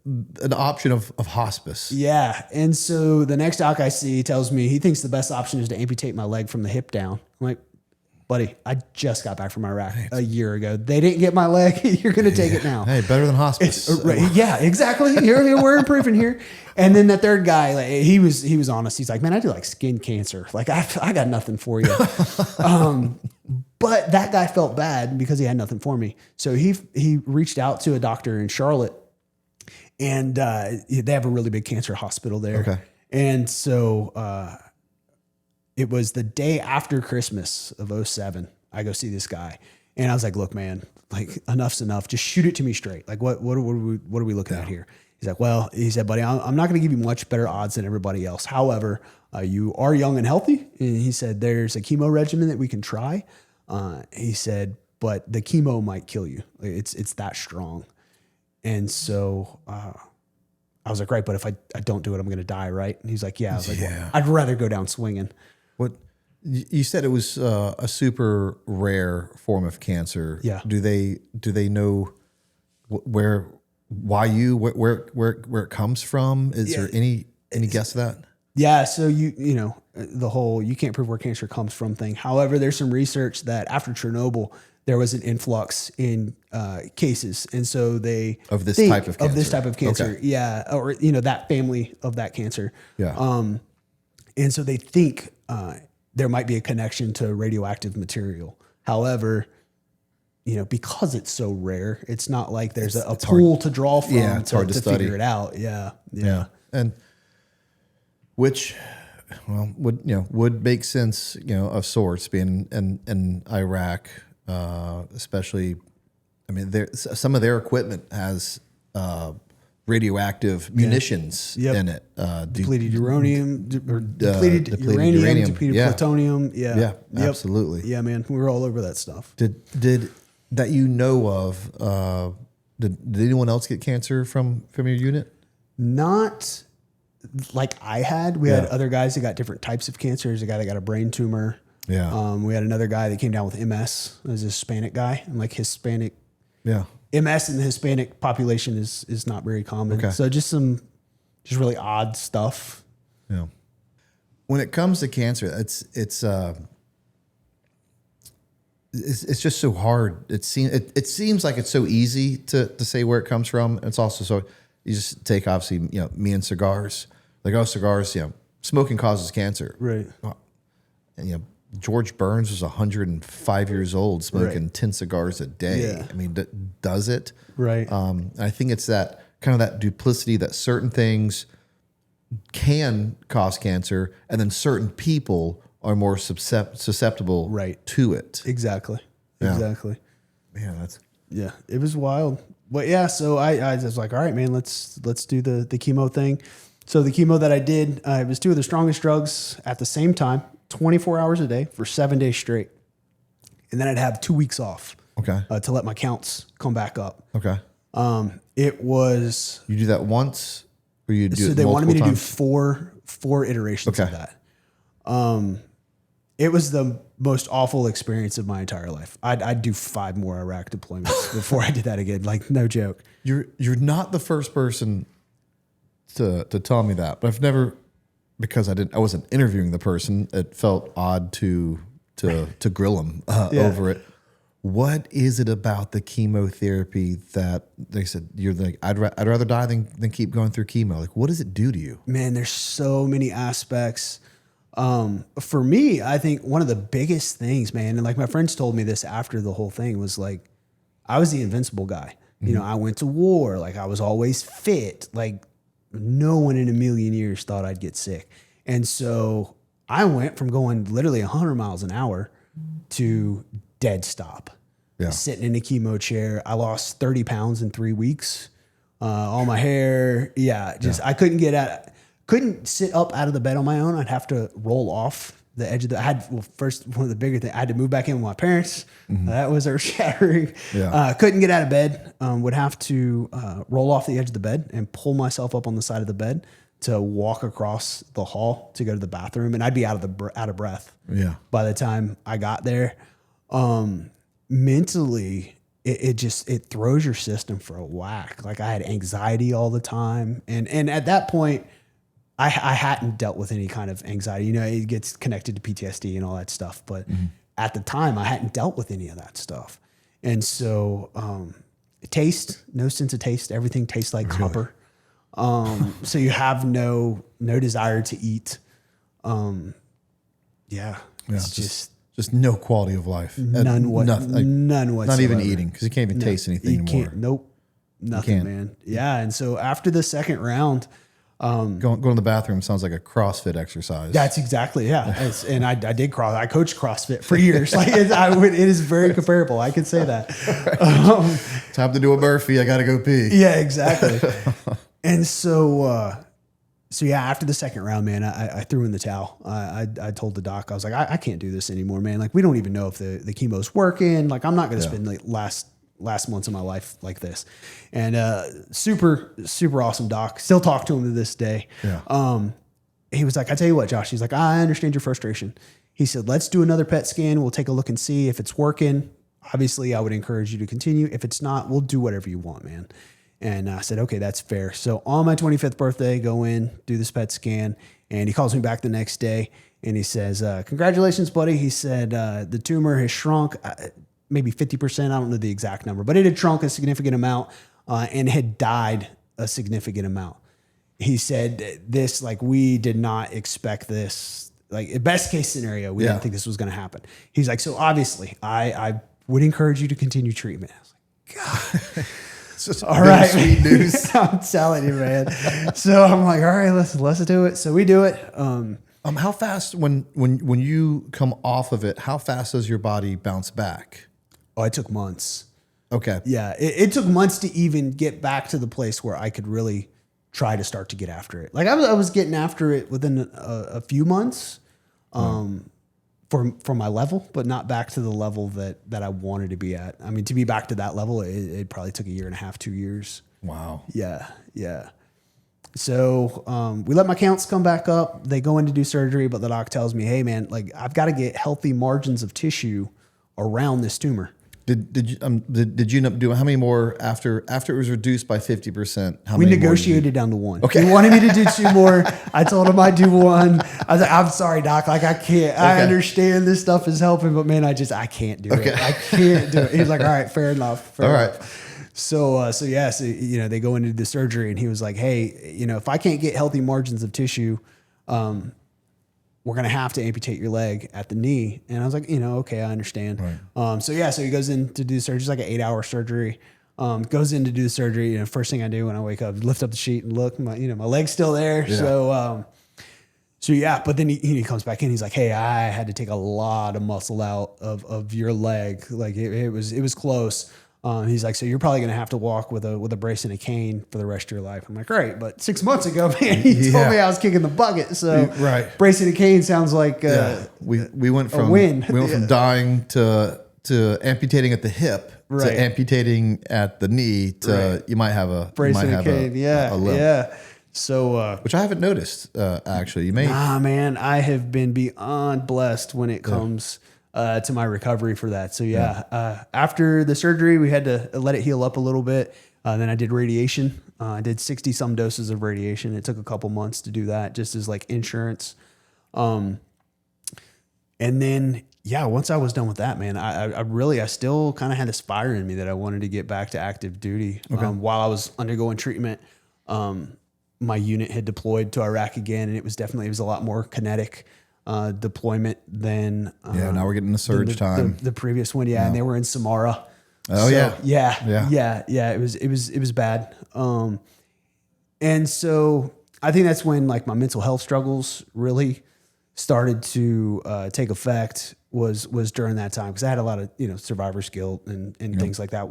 an option of hospice. Yeah. And so the next doc I see tells me he thinks the best option is to amputate my leg from the hip down. I'm like, buddy, I just got back from Iraq a year ago. They didn't get my leg. You're going to take it now. Hey, better than hospice. Yeah, exactly. We're improving here. And then the third guy, like, he was honest. He's like, man, I do like skin cancer. Like I got nothing for you. But that guy felt bad because he had nothing for me. So he reached out to a doctor in Charlotte, and they have a really big cancer hospital there. Okay. And so it was the day after Christmas of 2007. I go see this guy, and I was like, look, man, like enough's enough. Just shoot it to me straight. Like what are we looking at here? He's like, well, he said, buddy, I'm not going to give you much better odds than everybody else. However, you are young and healthy. And he said, there's a chemo regimen that we can try. He said, but the chemo might kill you. It's that strong. And so I was like, right, but if I don't do it, I'm going to die, right? And he's like, yeah. I was like, well, I'd rather go down swinging. What you said it was a super rare form of cancer. Yeah. Do they know where it comes from? Is there any guess of that? Yeah. So the whole you can't prove where cancer comes from thing. However, there's some research that after Chernobyl, there was an influx in cases, and so they of this think type of cancer. Of this type of cancer. Okay. Yeah, or that family of that cancer. Yeah. And so they think there might be a connection to radioactive material. However, because it's so rare, it's not like there's a pool hard to draw from it's hard to study. figure it out. Yeah. And which, well, would make sense, of sorts, being in Iraq, especially. I mean, some of their equipment has radioactive munitions in it. Depleted uranium, depleted uranium, depleted plutonium. Yeah. Yeah, absolutely. Yeah, man. We were all over that stuff. Did that you know of, did anyone else get cancer from your unit? Not like I had. We had other guys that got different types of cancers. A guy that got a brain tumor. Yeah. We had another guy that came down with MS. It was a Hispanic guy, and like Hispanic. Yeah. MS in the Hispanic population is not very common. Okay. So just really odd stuff. Yeah. When it comes to cancer, it's just so hard. It seems like it's so easy to say where it comes from. It's also so you just take obviously me and cigars. Like cigars, smoking causes cancer. Right. And George Burns was 105 years old smoking 10 cigars a day. Yeah. I mean, does it? Right. I think it's that kind of that duplicity that certain things can cause cancer, and then certain people are more susceptible to it. Exactly. Yeah. Exactly. Man, it was wild. But yeah, so I was like, all right, man, let's do the chemo thing. So the chemo that I did, it was two of the strongest drugs at the same time, 24 hours a day for 7 days straight. And then I'd have 2 weeks off. Okay. To let my counts come back up. Okay. It was. You do that once, or you do it multiple times? So they wanted me to do four iterations of that. It was the most awful experience of my entire life. I'd do 5 more Iraq deployments before I did that again. Like, no joke. You're not the first person to tell me that, but I've never, because I wasn't interviewing the person. It felt odd to grill them over it. What is it about the chemotherapy that they said you're like, I'd rather die than keep going through chemo? Like, what does it do to you? Man, there's so many aspects. For me, I think one of the biggest things, man, and like my friends told me this after the whole thing, was like, I was the invincible guy. Mm-hmm. I went to war. Like, I was always fit. Like, no one in a million years thought I'd get sick. And so I went from going literally 100 miles an hour to dead stop. Yeah. Sitting in a chemo chair. I lost 30 pounds in 3 weeks. All my hair. I couldn't get out. couldn't sit up out of the bed on my own. I'd have to roll off the edge of first, one of the bigger things, I had to move back in with my parents. That was earth shattering. Yeah. Couldn't get out of bed. Would have to roll off the edge of the bed and pull myself up on the side of the bed to walk across the hall to go to the bathroom. And I'd be out of breath. Yeah. By the time I got there, mentally, it throws your system for a whack. Like I had anxiety all the time. And at that point, I hadn't dealt with any kind of anxiety. You know, it gets connected to PTSD and all that stuff. But at the time, I hadn't dealt with any of that stuff. And so taste, no sense of taste. Everything tastes like copper. So you have no desire to eat. It's just no quality of life. None whatsoever. Not even eating, because you can't even taste anything anymore. Nope. Nothing, man. Yeah. And so after the second round, going to the bathroom sounds like a CrossFit exercise. That's exactly, yeah. And I did I coached CrossFit for years. Like it is very comparable. I could say that. Time to do a Murphy. I got to go pee. Yeah, exactly. And so yeah, after the second round, man, I threw in the towel. I told the doc, I was like, I can't do this anymore, man. Like we don't even know if the chemo's working. Like I'm not going to spend like last months of my life like this. And super, super awesome doc. Still talk to him to this day. Yeah. He was like, I tell you what, Josh, he's like, I understand your frustration. He said, let's do another PET scan. We'll take a look and see if it's working. Obviously, I would encourage you to continue. If it's not, we'll do whatever you want, man. And I said, okay, that's fair. So on my 25th birthday, go in, do this PET scan. And he calls me back the next day and he says, congratulations, buddy. He said, the tumor has shrunk maybe 50%. I don't know the exact number, but it had shrunk a significant amount and had died a significant amount. He said this, like, we did not expect this. Like, best case scenario, we didn't think this was going to happen. He's like, so obviously I would encourage you to continue treatment. I was like, God. It's just all right, sweet news. I'm telling you, man. So I'm like, all right, let's do it. So we do it. How fast when you come off of it? How fast does your body bounce back? Oh, it took months. Okay. Yeah, it took months to even get back to the place where I could really try to start to get after it. Like I was getting after it within a few months, for my level, but not back to the level that I wanted to be at. I mean, to be back to that level, it probably took 1.5 2 years. Wow. Yeah. So we let my counts come back up. They go in to do surgery, but the doc tells me, hey, man, like I've got to get healthy margins of tissue around this tumor. Did you do how many more after it was reduced by 50%? We negotiated down to 1. Okay. He wanted me to do 2 more. I told him I'd do 1. I was like, I'm sorry, doc. Like I can't. Okay. I understand this stuff is helping, but man, I can't do it. I can't do it. He was like, all right, fair enough. All right. So they go into the surgery, and he was like, hey, if I can't get healthy margins of tissue, we're going to have to amputate your leg at the knee. And I was like, okay, I understand. Right. So he goes in to do the surgery. It's like an 8-hour surgery. Goes in to do the surgery. First thing I do when I wake up, lift up the sheet and look, my leg's still there. Yeah. But then he comes back in. He's like, hey, I had to take a lot of muscle out of your leg. Like it was close. He's like, so you're probably going to have to walk with a brace and a cane for the rest of your life. I'm like, great. But 6 months ago, man, he told me I was kicking the bucket. So brace and a cane sounds like we went from a win. We went from dying to amputating at the hip to amputating at the knee to you might have a brace and a cane. A limp. Yeah. So, which I haven't noticed, actually. You may. Man, I have been beyond blessed when it comes to my recovery for that. So after the surgery, we had to let it heal up a little bit. Then I did radiation. I did 60 some doses of radiation. It took a couple months to do that, just as like insurance. And then, once I was done with that, man, I still kind of had this fire in me that I wanted to get back to active duty. Okay. While I was undergoing treatment, my unit had deployed to Iraq again, and it was a lot more kinetic deployment than now we're getting the surge time. The previous one, and they were in Samara. Oh, so, yeah. It was bad. And so I think that's when like my mental health struggles really started to take effect. Was during that time, because I had a lot of survivor's guilt and things like that.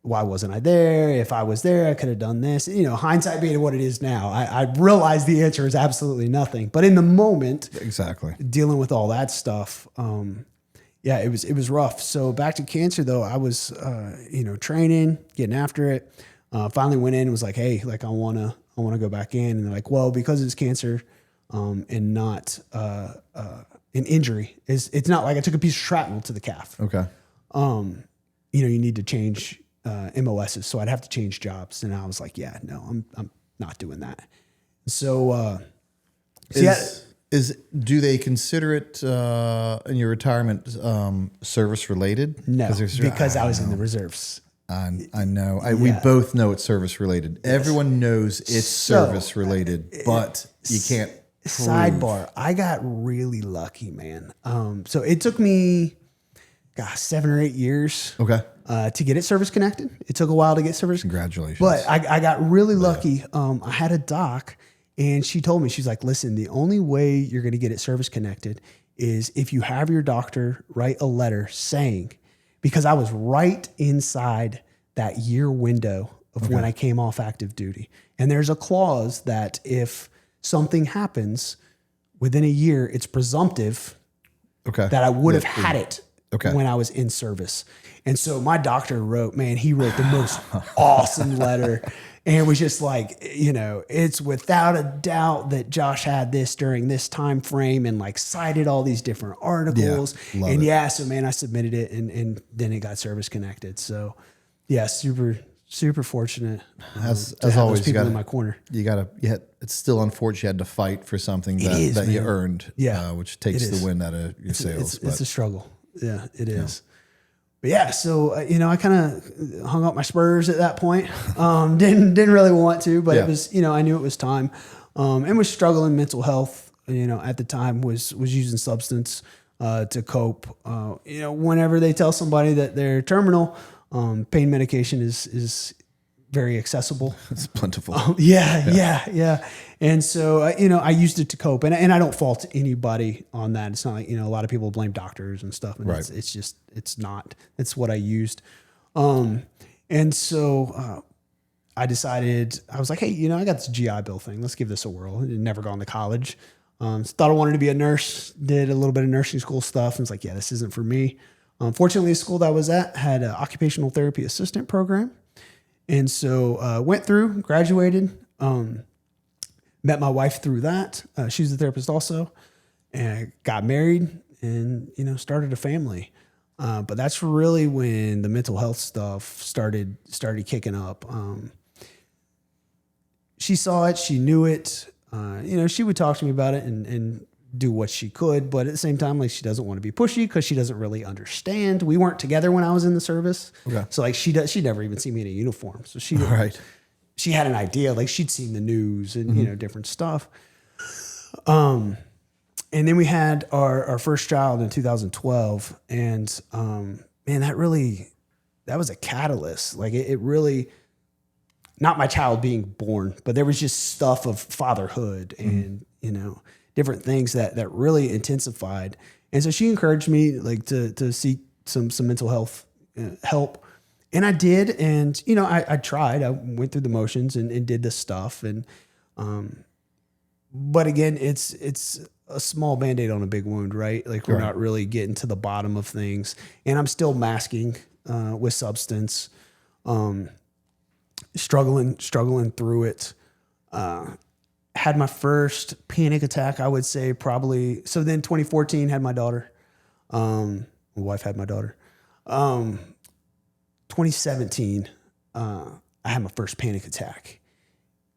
why wasn't I there? If I was there, I could have done this. You know, hindsight being what it is now, I realize the answer is absolutely nothing. But in the moment, Exactly. dealing with all that stuff, yeah, it was rough. So back to cancer though, I was, training, getting after it. Finally went in and was like, hey, like I want to go back in. And they're like, well, because it's cancer, and not, an injury, it's not like I took a piece of shrapnel to the calf. Okay. You need to change MOSs, so I'd have to change jobs. And I was like, yeah, no, I'm not doing that. So, do they consider it in your retirement service related? No, because I was in the reserves. I know. We both know it's service related. Yes. Everyone knows it's service related, but you can't. Sidebar, I got really lucky, man. So it took me 7 or 8 years to get it service connected. It took a while to get service. Congratulations. But I got really lucky. I had a doc and she told me, she's like, listen, the only way you're going to get it service connected is if you have your doctor write a letter saying, because I was right inside that year window of when I came off active duty. And there's a clause that if something happens within a year, it's presumptive that I would have had it when I was in service. And so my doctor wrote the most awesome letter. And it was just like, it's without a doubt that Josh had this during this time frame, and like cited all these different articles. Yeah, so man, I submitted it and then it got service connected. So yeah, super fortunate. As always, people in my corner. It's still unfortunate you had to fight for something that you earned, which takes the wind out of your sails. It's a struggle. Yeah, it is. But yeah, so I kind of hung up my spurs at that point. Didn't really want to, but it was, I knew it was time. And was struggling mental health. At the time was using substance to cope. Whenever they tell somebody that they're terminal, pain medication is very accessible. It's plentiful. Yeah. And so, I used it to cope, and I don't fault anybody on that. It's not like, a lot of people blame doctors and stuff, and it's not, it's what I used. And so, I decided, I was like, hey, I got this GI Bill thing. Let's give this a whirl. I'd never gone to college. Thought I wanted to be a nurse, did a little bit of nursing school stuff. And it's like, yeah, this isn't for me. Fortunately, the school that I was at had an occupational therapy assistant program. And so went through, graduated, met my wife through that. She's a therapist also, and got married and, started a family. But that's really when the mental health stuff started kicking up. She saw it, she knew it. She would talk to me about it and do what she could, but at the same time, like, she doesn't want to be pushy because she doesn't really understand. We weren't together when I was in the service. Okay. So like she'd never even seen me in a uniform. So she had an idea, like she'd seen the news and, different stuff. And then we had our first child in 2012, and man, that was a catalyst. Like it really, not my child being born, but there was just stuff of fatherhood and, different things that really intensified. And so she encouraged me like to seek some mental health help. And I did. And, I tried, I went through the motions and did this stuff. And, but again, it's a small Band-Aid on a big wound, right? Like we're not really getting to the bottom of things, and I'm still masking, with substance, struggling through it. Had my first panic attack, I would say probably. So then 2014 had my daughter. My wife had my daughter. 2017, I had my first panic attack,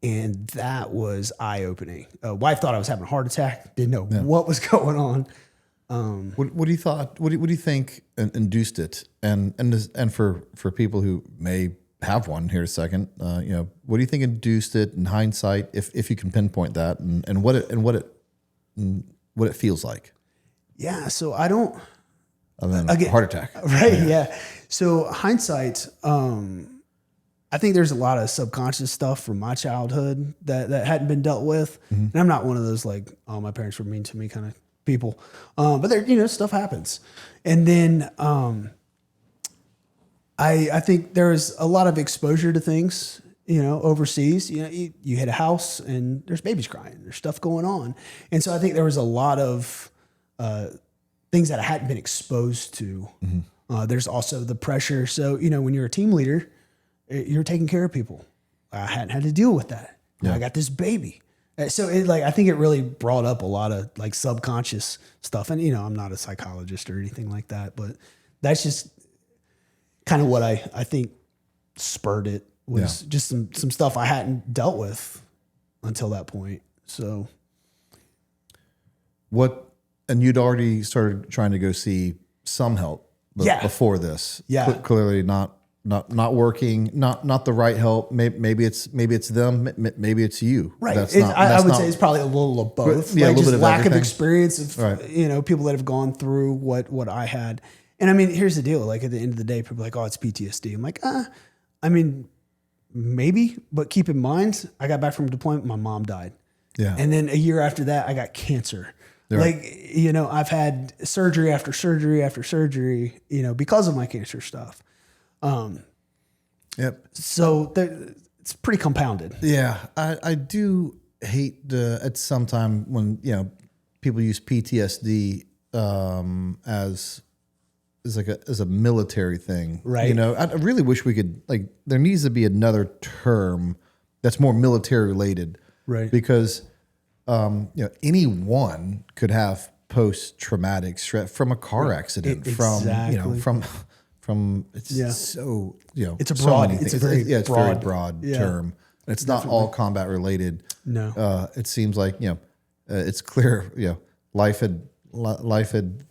and that was eye-opening. Wife thought I was having a heart attack. Didn't know what was going on. What do you thought? What do you think induced it? And for people who may have one here in a second, what do you think induced it in hindsight, if you can pinpoint that, and what it feels like? Yeah, so I don't. Again, heart attack, right? Yeah. So hindsight, I think there's a lot of subconscious stuff from my childhood that hadn't been dealt with, and I'm not one of those like, oh, my parents were mean to me kind of people, but there, stuff happens, and then I think there's a lot of exposure to things, overseas. You hit a house and there's babies crying, there's stuff going on. And so I think there was a lot of things that I hadn't been exposed to. There's also the pressure. So, when you're a team leader, you're taking care of people. I hadn't had to deal with that. Yeah. I got this baby. So I think it really brought up a lot of like subconscious stuff. And, I'm not a psychologist or anything like that, but that's just kind of what I think spurred it was just some stuff I hadn't dealt with until that point. So and you'd already started trying to go see some help before this. Yeah. Clearly not working, not the right help. Maybe it's them, maybe it's you. Right. I would say it's probably a little of both. Yeah, a little just bit of lack everything. of experience of people that have gone through what I had. And I mean, here's the deal. Like at the end of the day, people are like, oh, it's PTSD. I'm like, maybe, but keep in mind, I got back from deployment, my mom died. Yeah. And then a year after that, I got cancer. Right. Like, I've had surgery after surgery after surgery, because of my cancer stuff. Yep. So it's pretty compounded. Yeah. I do hate at some time when, people use PTSD as a military thing. Right. I really wish we could, there needs to be another term that's more military related. Right. Because anyone could have post-traumatic stress from a car accident, exactly. from it's so, it's a so broad, many it's a things. very it's very broad term. It's not all combat related. No. It seems like, it's clear, life had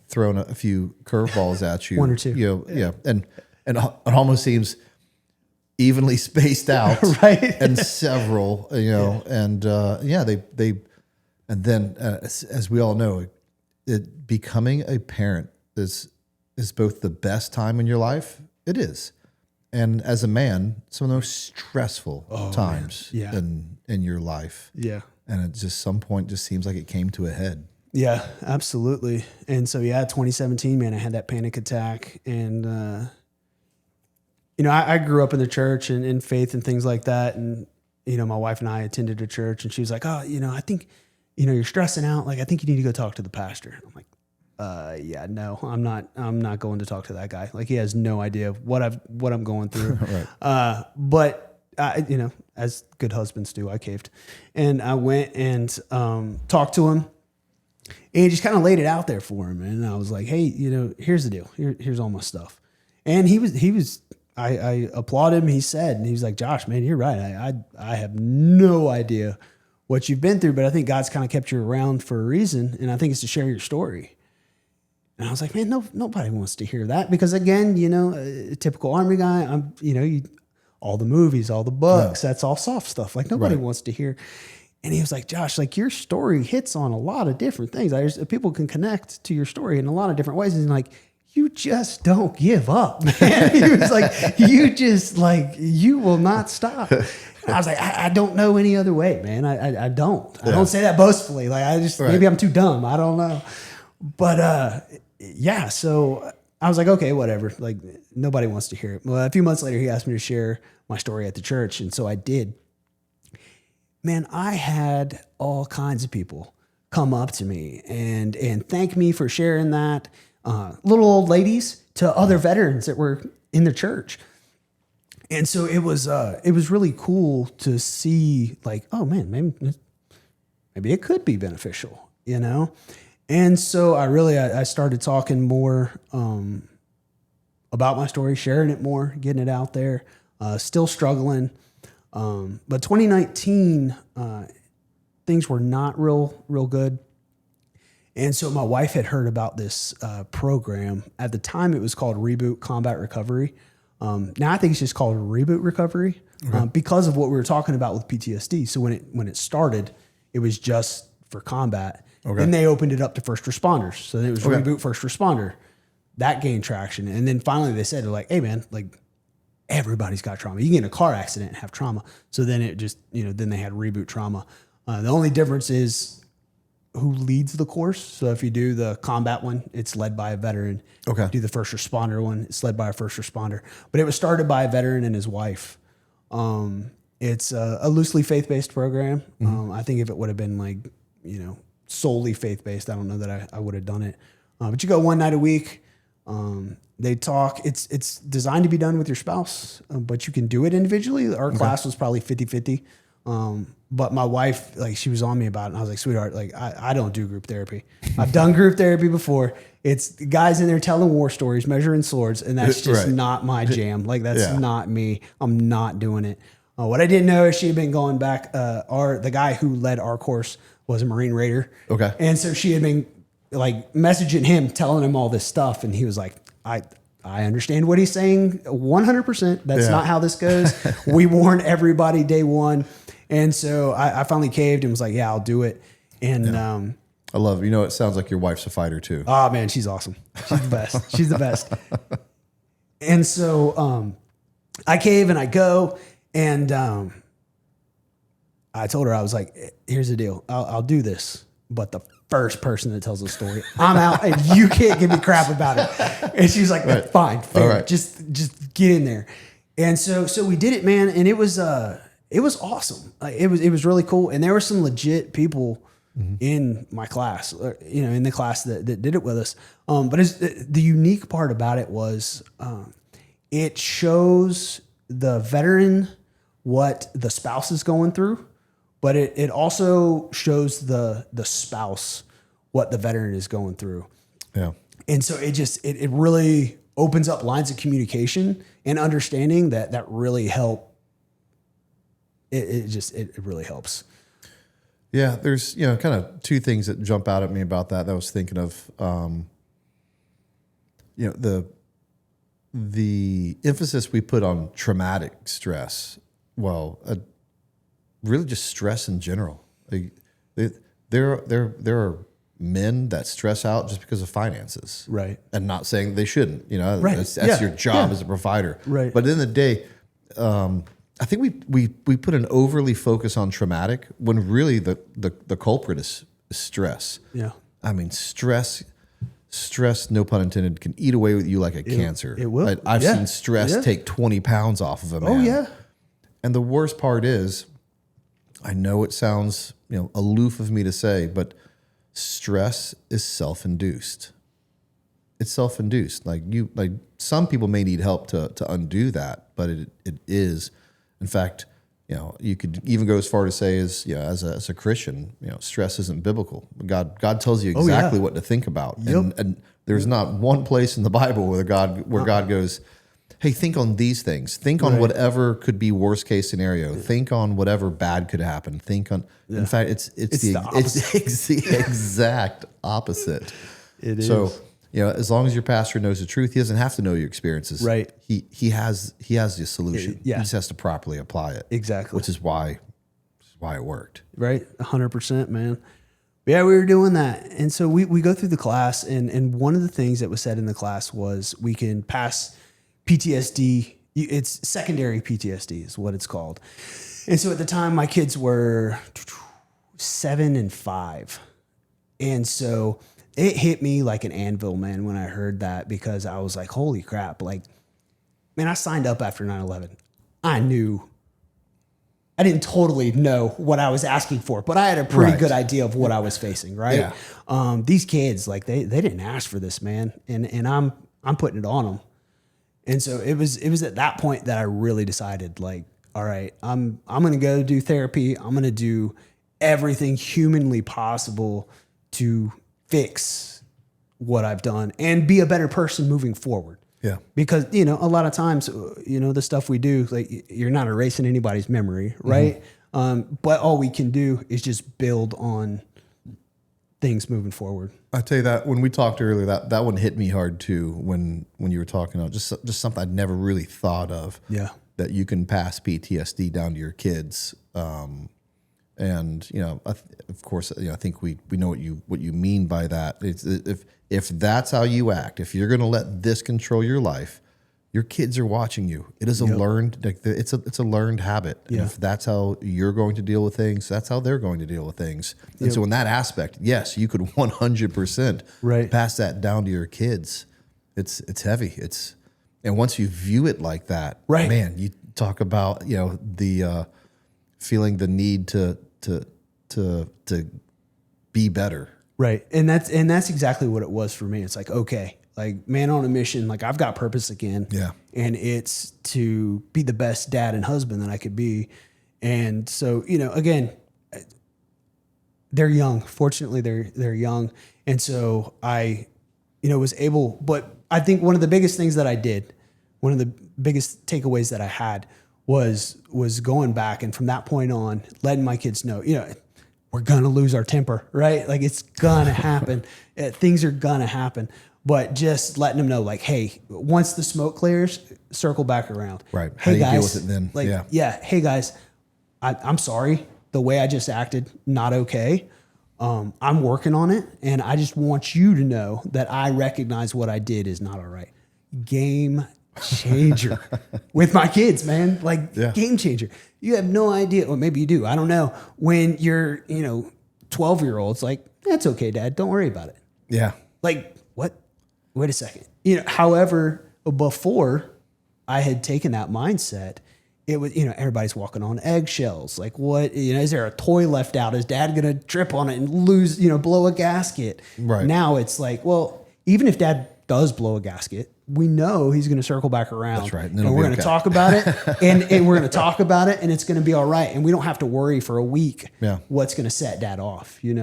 thrown a few curveballs at you. One or two. And it almost seems evenly spaced out. Right. And several, and and then as we all know, becoming a parent is both the best time in your life. It is. And as a man, some of the most stressful times in your life. Yeah. And at just some point just seems like it came to a head. Yeah, absolutely. And so, 2017, man, I had that panic attack. And, I grew up in the church and in faith and things like that. And, my wife and I attended a church and she was like, oh, I think, you're stressing out. Like, I think you need to go talk to the pastor. I'm like, no, I'm not going to talk to that guy. Like, he has no idea what I'm going through. Right. But I, as good husbands do, I caved and I went and, talked to him. And he just kind of laid it out there for him. And I was like, hey, here's the deal. Here's all my stuff. And I applaud him. He said, and he was like, Josh, man, you're right. I have no idea what you've been through, but I think God's kind of kept you around for a reason. And I think it's to share your story. And I was like, man, nobody wants to hear that because again, a typical Army guy, all the movies, all the books, that's all soft stuff. Like nobody wants to hear. And he was like, Josh, like your story hits on a lot of different things. People can connect to your story in a lot of different ways. And like, you just don't give up, man. He was like, you will not stop. And I was like, I don't know any other way, man. I don't. I don't say that boastfully. Like maybe I'm too dumb. I don't know. But so I was like, okay, whatever. Like nobody wants to hear it. Well, a few months later, he asked me to share my story at the church. And so I did. Man, I had all kinds of people come up to me and thank me for sharing that. Little old ladies to other veterans that were in the church. And so it was really cool to see like, oh man, maybe it could be beneficial, And so I started talking more about my story, sharing it more, getting it out there, still struggling. But 2019, things were not real good. And so my wife had heard about this program. At the time, it was called Reboot Combat Recovery. Now I think it's just called Reboot Recovery because of what we were talking about with PTSD. So when it started, it was just for combat. Okay. Then they opened it up to first responders. So then it was Reboot First Responder. That gained traction. And then finally they said, like, hey man, like everybody's got trauma. You can get in a car accident and have trauma. So then it just, then they had Reboot Trauma. The only difference is who leads the course. So if you do the combat one, it's led by a veteran. Okay. Do the first responder one, it's led by a first responder. But it was started by a veteran and his wife. It's a loosely faith-based program. I think if it would have been like, solely faith-based, I don't know that I would have done it. But you go one night a week. They talk. It's designed to be done with your spouse, but you can do it individually. Our class was probably 50-50. But my wife, like, she was on me about it, and I was like, sweetheart, like, I don't do group therapy. I've done group therapy before. It's guys in there telling war stories, measuring swords, and that's just not my jam. Like, that's not me. I'm not doing it. What I didn't know is she had been going back. The guy who led our course was a Marine Raider. Okay. And so she had been like messaging him, telling him all this stuff, and he was like, I understand what he's saying 100%. That's not how this goes. We warned everybody day one. And so I finally caved and was like, yeah, I'll do it. And I love it. It sounds like your wife's a fighter too. Oh man, she's awesome. She's the best. She's the best. And so I cave and I go, and I told her, I was like, here's the deal. I'll do this, but the first person that tells the story, I'm out, and you can't give me crap about it. And she's like, fine, fair. Right. Just get in there. And so we did it, man. And it was awesome. It was really cool. And there were some legit people in my class, in the class that did it with us. But the unique part about it was, it shows the veteran what the spouse is going through, but it also shows the spouse what the veteran is going through. Yeah. And so it really opens up lines of communication and understanding that really help. It really helps. Yeah. There's, kind of two things that jump out at me about that I was thinking of. The emphasis we put on traumatic stress, really just stress in general. Like, there are men that stress out just because of finances, right? And not saying they shouldn't. Right. That's your job as a provider, right? But at the end of the day, I think we put an overly focus on traumatic when really the culprit is stress. Yeah, I mean stress, no pun intended, can eat away with you like a cancer. It will. I've seen stress take 20 pounds off of a man. Oh yeah. And the worst part is, I know it sounds aloof of me to say, but stress is self-induced. It's self-induced. Like some people may need help to undo that, but it is. In fact, you could even go as far to say as a Christian, stress isn't biblical. God tells you exactly what to think about. Yep. And there's not one place in the Bible where God goes, hey, think on these things. Think on whatever could be worst case scenario. Yeah. Think on whatever bad could happen. Think on. Yeah. In fact, it's the exact opposite. It is. So as long as your pastor knows the truth, he doesn't have to know your experiences. Right. He has the solution. He just has to properly apply it. Exactly. Which is why it worked. Right. 100%, man. But yeah, we were doing that. And so we go through the class, and one of the things that was said in the class was we can pass PTSD. It's secondary PTSD is what it's called. And so at the time, my kids were 7 and 5. And so it hit me like an anvil, man, when I heard that, because I was like, holy crap. Like, man, I signed up after 9/11. I didn't totally know what I was asking for, but I had a pretty good idea of what I was facing, right? Yeah. These kids, like, they didn't ask for this, man. And I'm putting it on them. And so it was at that point that I really decided, like, all right, I'm going to go do therapy. I'm going to do everything humanly possible to fix what I've done and be a better person moving forward. Yeah. Because, a lot of times, the stuff we do, like, you're not erasing anybody's memory, right? Mm-hmm. But all we can do is just build on things moving forward. I tell you that when we talked earlier, that one hit me hard too. When you were talking about just something I'd never really thought of. Yeah. That you can pass PTSD down to your kids. And of course, I think we know what you mean by that. It's if that's how you act, if you're going to let this control your life, your kids are watching you. It is a learned, like it's a learned habit. And if that's how you're going to deal with things, that's how they're going to deal with things. And so in that aspect, yes, you could 100% pass that down to your kids. It's heavy. And once you view it like that, man, you talk about, the feeling the need to be better. Right. And that's exactly what it was for me. It's like, okay, like man on a mission, like I've got purpose again. Yeah. And it's to be the best dad and husband that I could be. And so, again, they're young. Fortunately, they're young. And so I, was able, but I think one of the biggest things that I did, one of the biggest takeaways that I had was going back. And from that point on, letting my kids know, we're going to lose our temper, right? Like it's going to happen. Things are going to happen. But just letting them know, like, hey, once the smoke clears, circle back around. Right. Hey, how do you guys, deal with it then? Like, hey, guys, I'm sorry. The way I just acted, not okay. I'm working on it. And I just want you to know that I recognize what I did is not all right. Game changer with my kids, man. Like game changer. You have no idea, or maybe you do. I don't know. When you're, 12-year-olds, like, that's okay, Dad. Don't worry about it. Yeah. Like, what? Wait a second. However, before I had taken that mindset, it was, everybody's walking on eggshells. Like, what, is there a toy left out? Is Dad going to trip on it and lose, blow a gasket? Right. Now it's like, well, even if Dad does blow a gasket, we know he's going to circle back around. That's right. And we're going to talk about it and we're going to talk about it and it's going to be all right. And we don't have to worry for a week what's going to set Dad off, I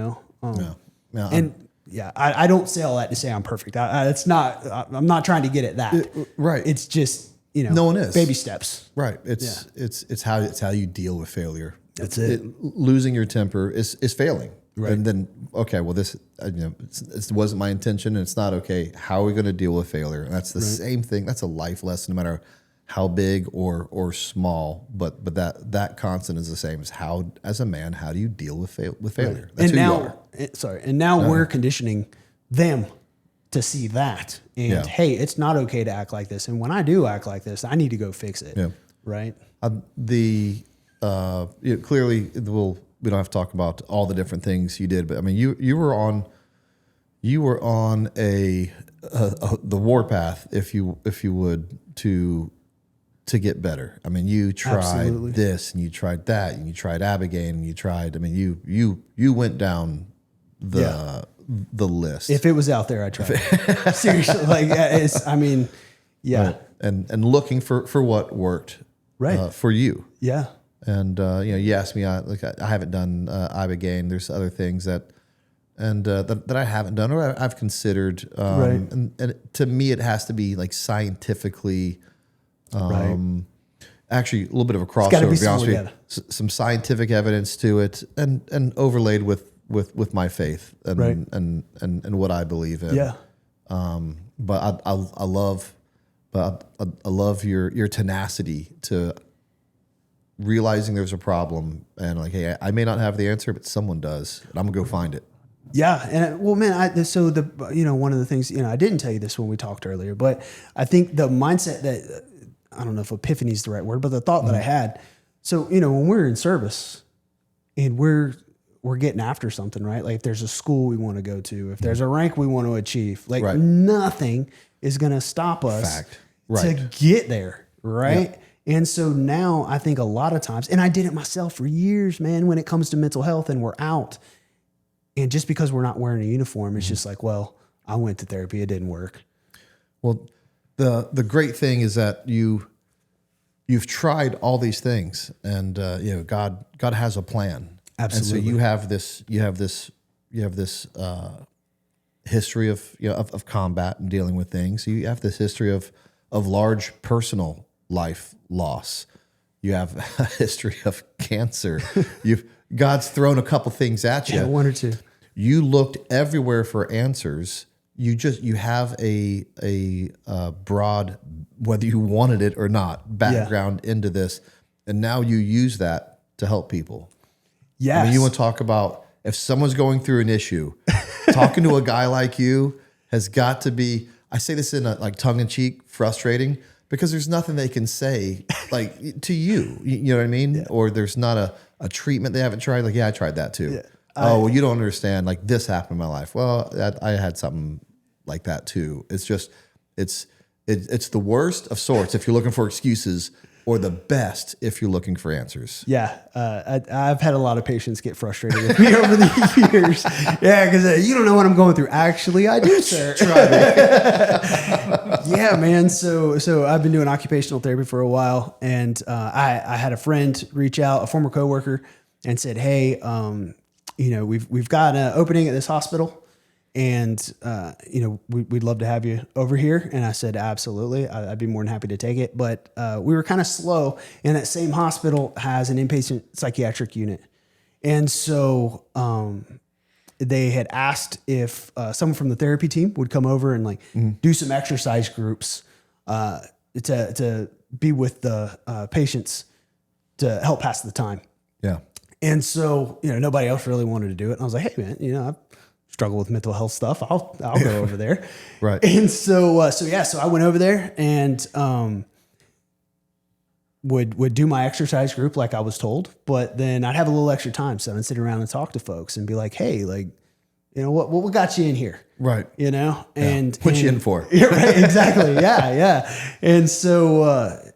don't say all that to say I'm perfect. I'm not trying to get at that. Right. It's just, no one is. Baby steps. Right. It's how you deal with failure. That's it. Losing your temper is failing. Right. And then, okay, well, this it wasn't my intention and it's not okay. How are we going to deal with failure? And that's the same thing. That's a life lesson, no matter how big or small, but that constant is the same as how, as a man, how do you deal with failure? That's and who now, you are. And now we're conditioning them to see that. And hey, it's not okay to act like this. And when I do act like this, I need to go fix it. Yeah. Right. Clearly, we don't have to talk about all the different things you did, but I mean, you were on the warpath, if you would, to get better. I mean, you tried this and you tried that and you tried Abigail and you tried. I mean, you went down the list. If it was out there, I tried. Seriously, like Right. And looking for what worked for you. Yeah. And you asked me, I haven't done Ibogaine. There's other things that I haven't done or I've considered. And to me, it has to be like scientifically, actually a little bit of a crossover. To be honest with you, some scientific evidence to it, and overlaid with my faith and what I believe in. Yeah. But I love your tenacity to realizing there's a problem and like, hey, I may not have the answer, but someone does, and I'm gonna go find it. Yeah. And one of the things, I didn't tell you this when we talked earlier, but I think the mindset that, I don't know if epiphany is the right word, but the thought that I had. So, when we're in service and we're getting after something, right? Like if there's a school we want to go to, if there's a rank we want to achieve, like nothing is going to stop us to get there. Right. Yeah. And so now I think a lot of times, and I did it myself for years, man, when it comes to mental health and we're out, and just because we're not wearing a uniform, it's just like, well, I went to therapy. It didn't work. Well, the great thing is that you've tried all these things, and God has a plan. Absolutely. And so you have this history of combat and dealing with things. You have this history of large personal life loss. You have a history of cancer. God's thrown a couple things at you. Yeah, one or two. You looked everywhere for answers. You have a broad, whether you wanted it or not, background into this, and now you use that to help people. Yes. I mean, you want to talk about if someone's going through an issue, talking to a guy like you has got to be. I say this in a tongue in cheek, frustrating, because there's nothing they can say like to you. You know what I mean? Yeah. Or there's not a treatment they haven't tried. Like, yeah, I tried that too. Yeah. Well, you don't understand. Like, this happened in my life. Well, I had something like that too. It's just, it's the worst of sorts if you're looking for excuses, or the best if you're looking for answers. Yeah. I've had a lot of patients get frustrated with me over the years. Yeah, because you don't know what I'm going through. Actually, I do, sir. Try me. Yeah, man. So I've been doing occupational therapy for a while, and I had a friend reach out, a former coworker, and said, hey, we've got an opening at this hospital, and, we'd love to have you over here. And I said, absolutely. I'd be more than happy to take it. But we were kind of slow. And that same hospital has an inpatient psychiatric unit. And so they had asked if someone from the therapy team would come over and do some exercise groups to be with the patients to help pass the time. Yeah. And so, nobody else really wanted to do it. And I was like, hey, man, I struggle with mental health stuff. I'll go over there. Right. And so I went over there and would do my exercise group like I was told, but then I'd have a little extra time. So I'd sit around and talk to folks and be like, hey, what got you in here? Right. And what you in for? Yeah, right. Exactly. Yeah. And so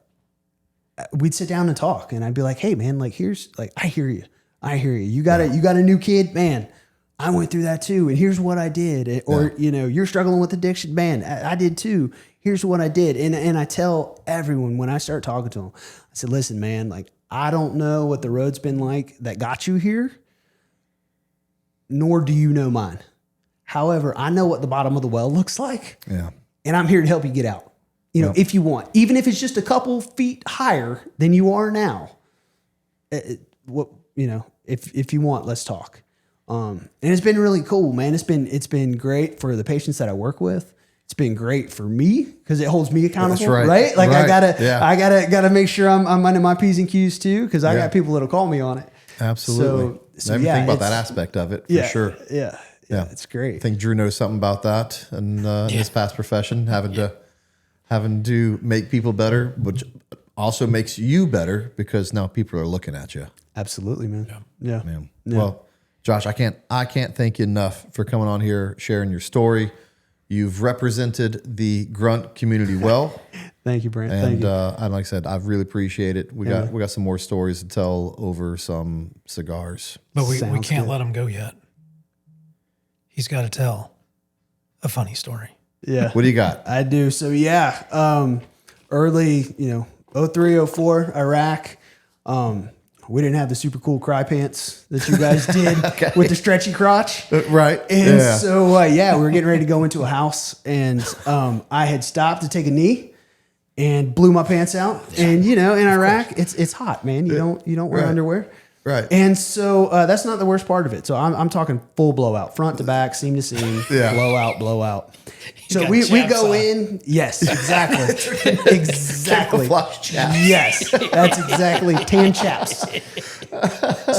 we'd sit down and talk, and I'd be like, hey man, I hear you. You got a new kid, man. I went through that too, and here's what I did. Or, you're struggling with addiction, man. I did too. Here's what I did. And I tell everyone when I start talking to them, I said, listen, man, I don't know what the road's been like that got you here, nor do you know mine. However, I know what the bottom of the well looks like. Yeah. And I'm here to help you get out, if you want, even if it's just a couple feet higher than you are now. If you want, let's talk. And it's been really cool, man. It's been great for the patients that I work with. It's been great for me because it holds me accountable, that's right? Like right. I gotta make sure I'm under my P's and Q's too, because I got people that'll call me on it. Absolutely. So never think about that aspect of it for sure. Yeah, it's great. I think Drew knows something about that in his past profession, having to make people better, which also makes you better because now people are looking at you. Absolutely, man. Yeah. Well, Josh, I can't thank you enough for coming on here, sharing your story. You've represented the Grunt community well. Thank you, Brent. And like I said, I really appreciate it. We got some more stories to tell over some cigars. But we can't let him go yet. He's got to tell a funny story. Yeah. What do you got? I do. So early, 03, 04, Iraq. We didn't have the super cool cry pants that you guys did with the stretchy crotch. Right. And so, we were getting ready to go into a house, and I had stopped to take a knee and blew my pants out. And, in Iraq, it's hot, man. You don't wear underwear. Right. And so that's not the worst part of it. So I'm talking full blowout, front to back, seam to seam, blowout. So we go in. Yes, exactly. Exactly. Yes, that's exactly 10 chaps.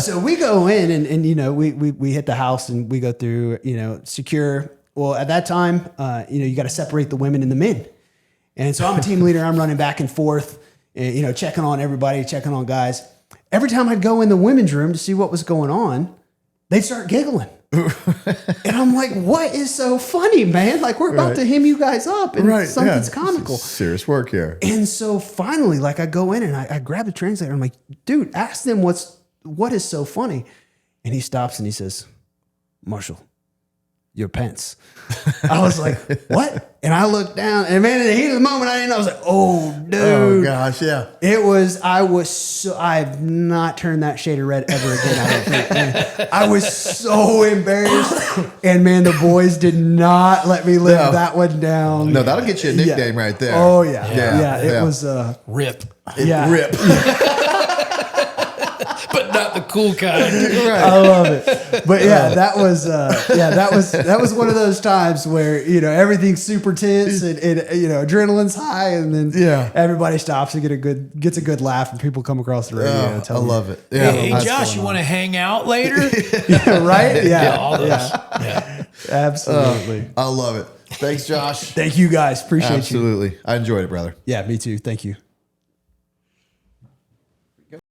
So we go in and we hit the house and we go through, secure. Well, at that time, you got to separate the women and the men. And so I'm a team leader. I'm running back and forth, and, checking on everybody, checking on guys. Every time I'd go in the women's room to see what was going on, they'd start giggling. And I'm like, what is so funny, man? Like, we're about to hem you guys up, and something's comical. Serious work here. And so finally, I go in and I grab the translator. I'm like, dude, ask them what is so funny. And he stops and he says, Marshall, your pants. I was like, what? And I looked down, and man, in the heat of the moment, I was like, oh, dude. Oh, gosh, yeah. I've not turned that shade of red ever again, I don't think. Man, I was so embarrassed. And man, the boys did not let me live that one down. No, that'll get you a nickname right there. Oh, yeah. It was Rip. Rip. But not the cool kind. Right. I love it. But that was one of those times where, everything's super tense and adrenaline's high, and then everybody stops and gets a good laugh, and people come across the radio. I love it. Yeah. Hey, Josh, you want to hang out later? Right? Yeah. All those. Yeah. Absolutely. I love it. Thanks, Josh. Thank you guys. Appreciate you. Absolutely. I enjoyed it, brother. Yeah, me too. Thank you.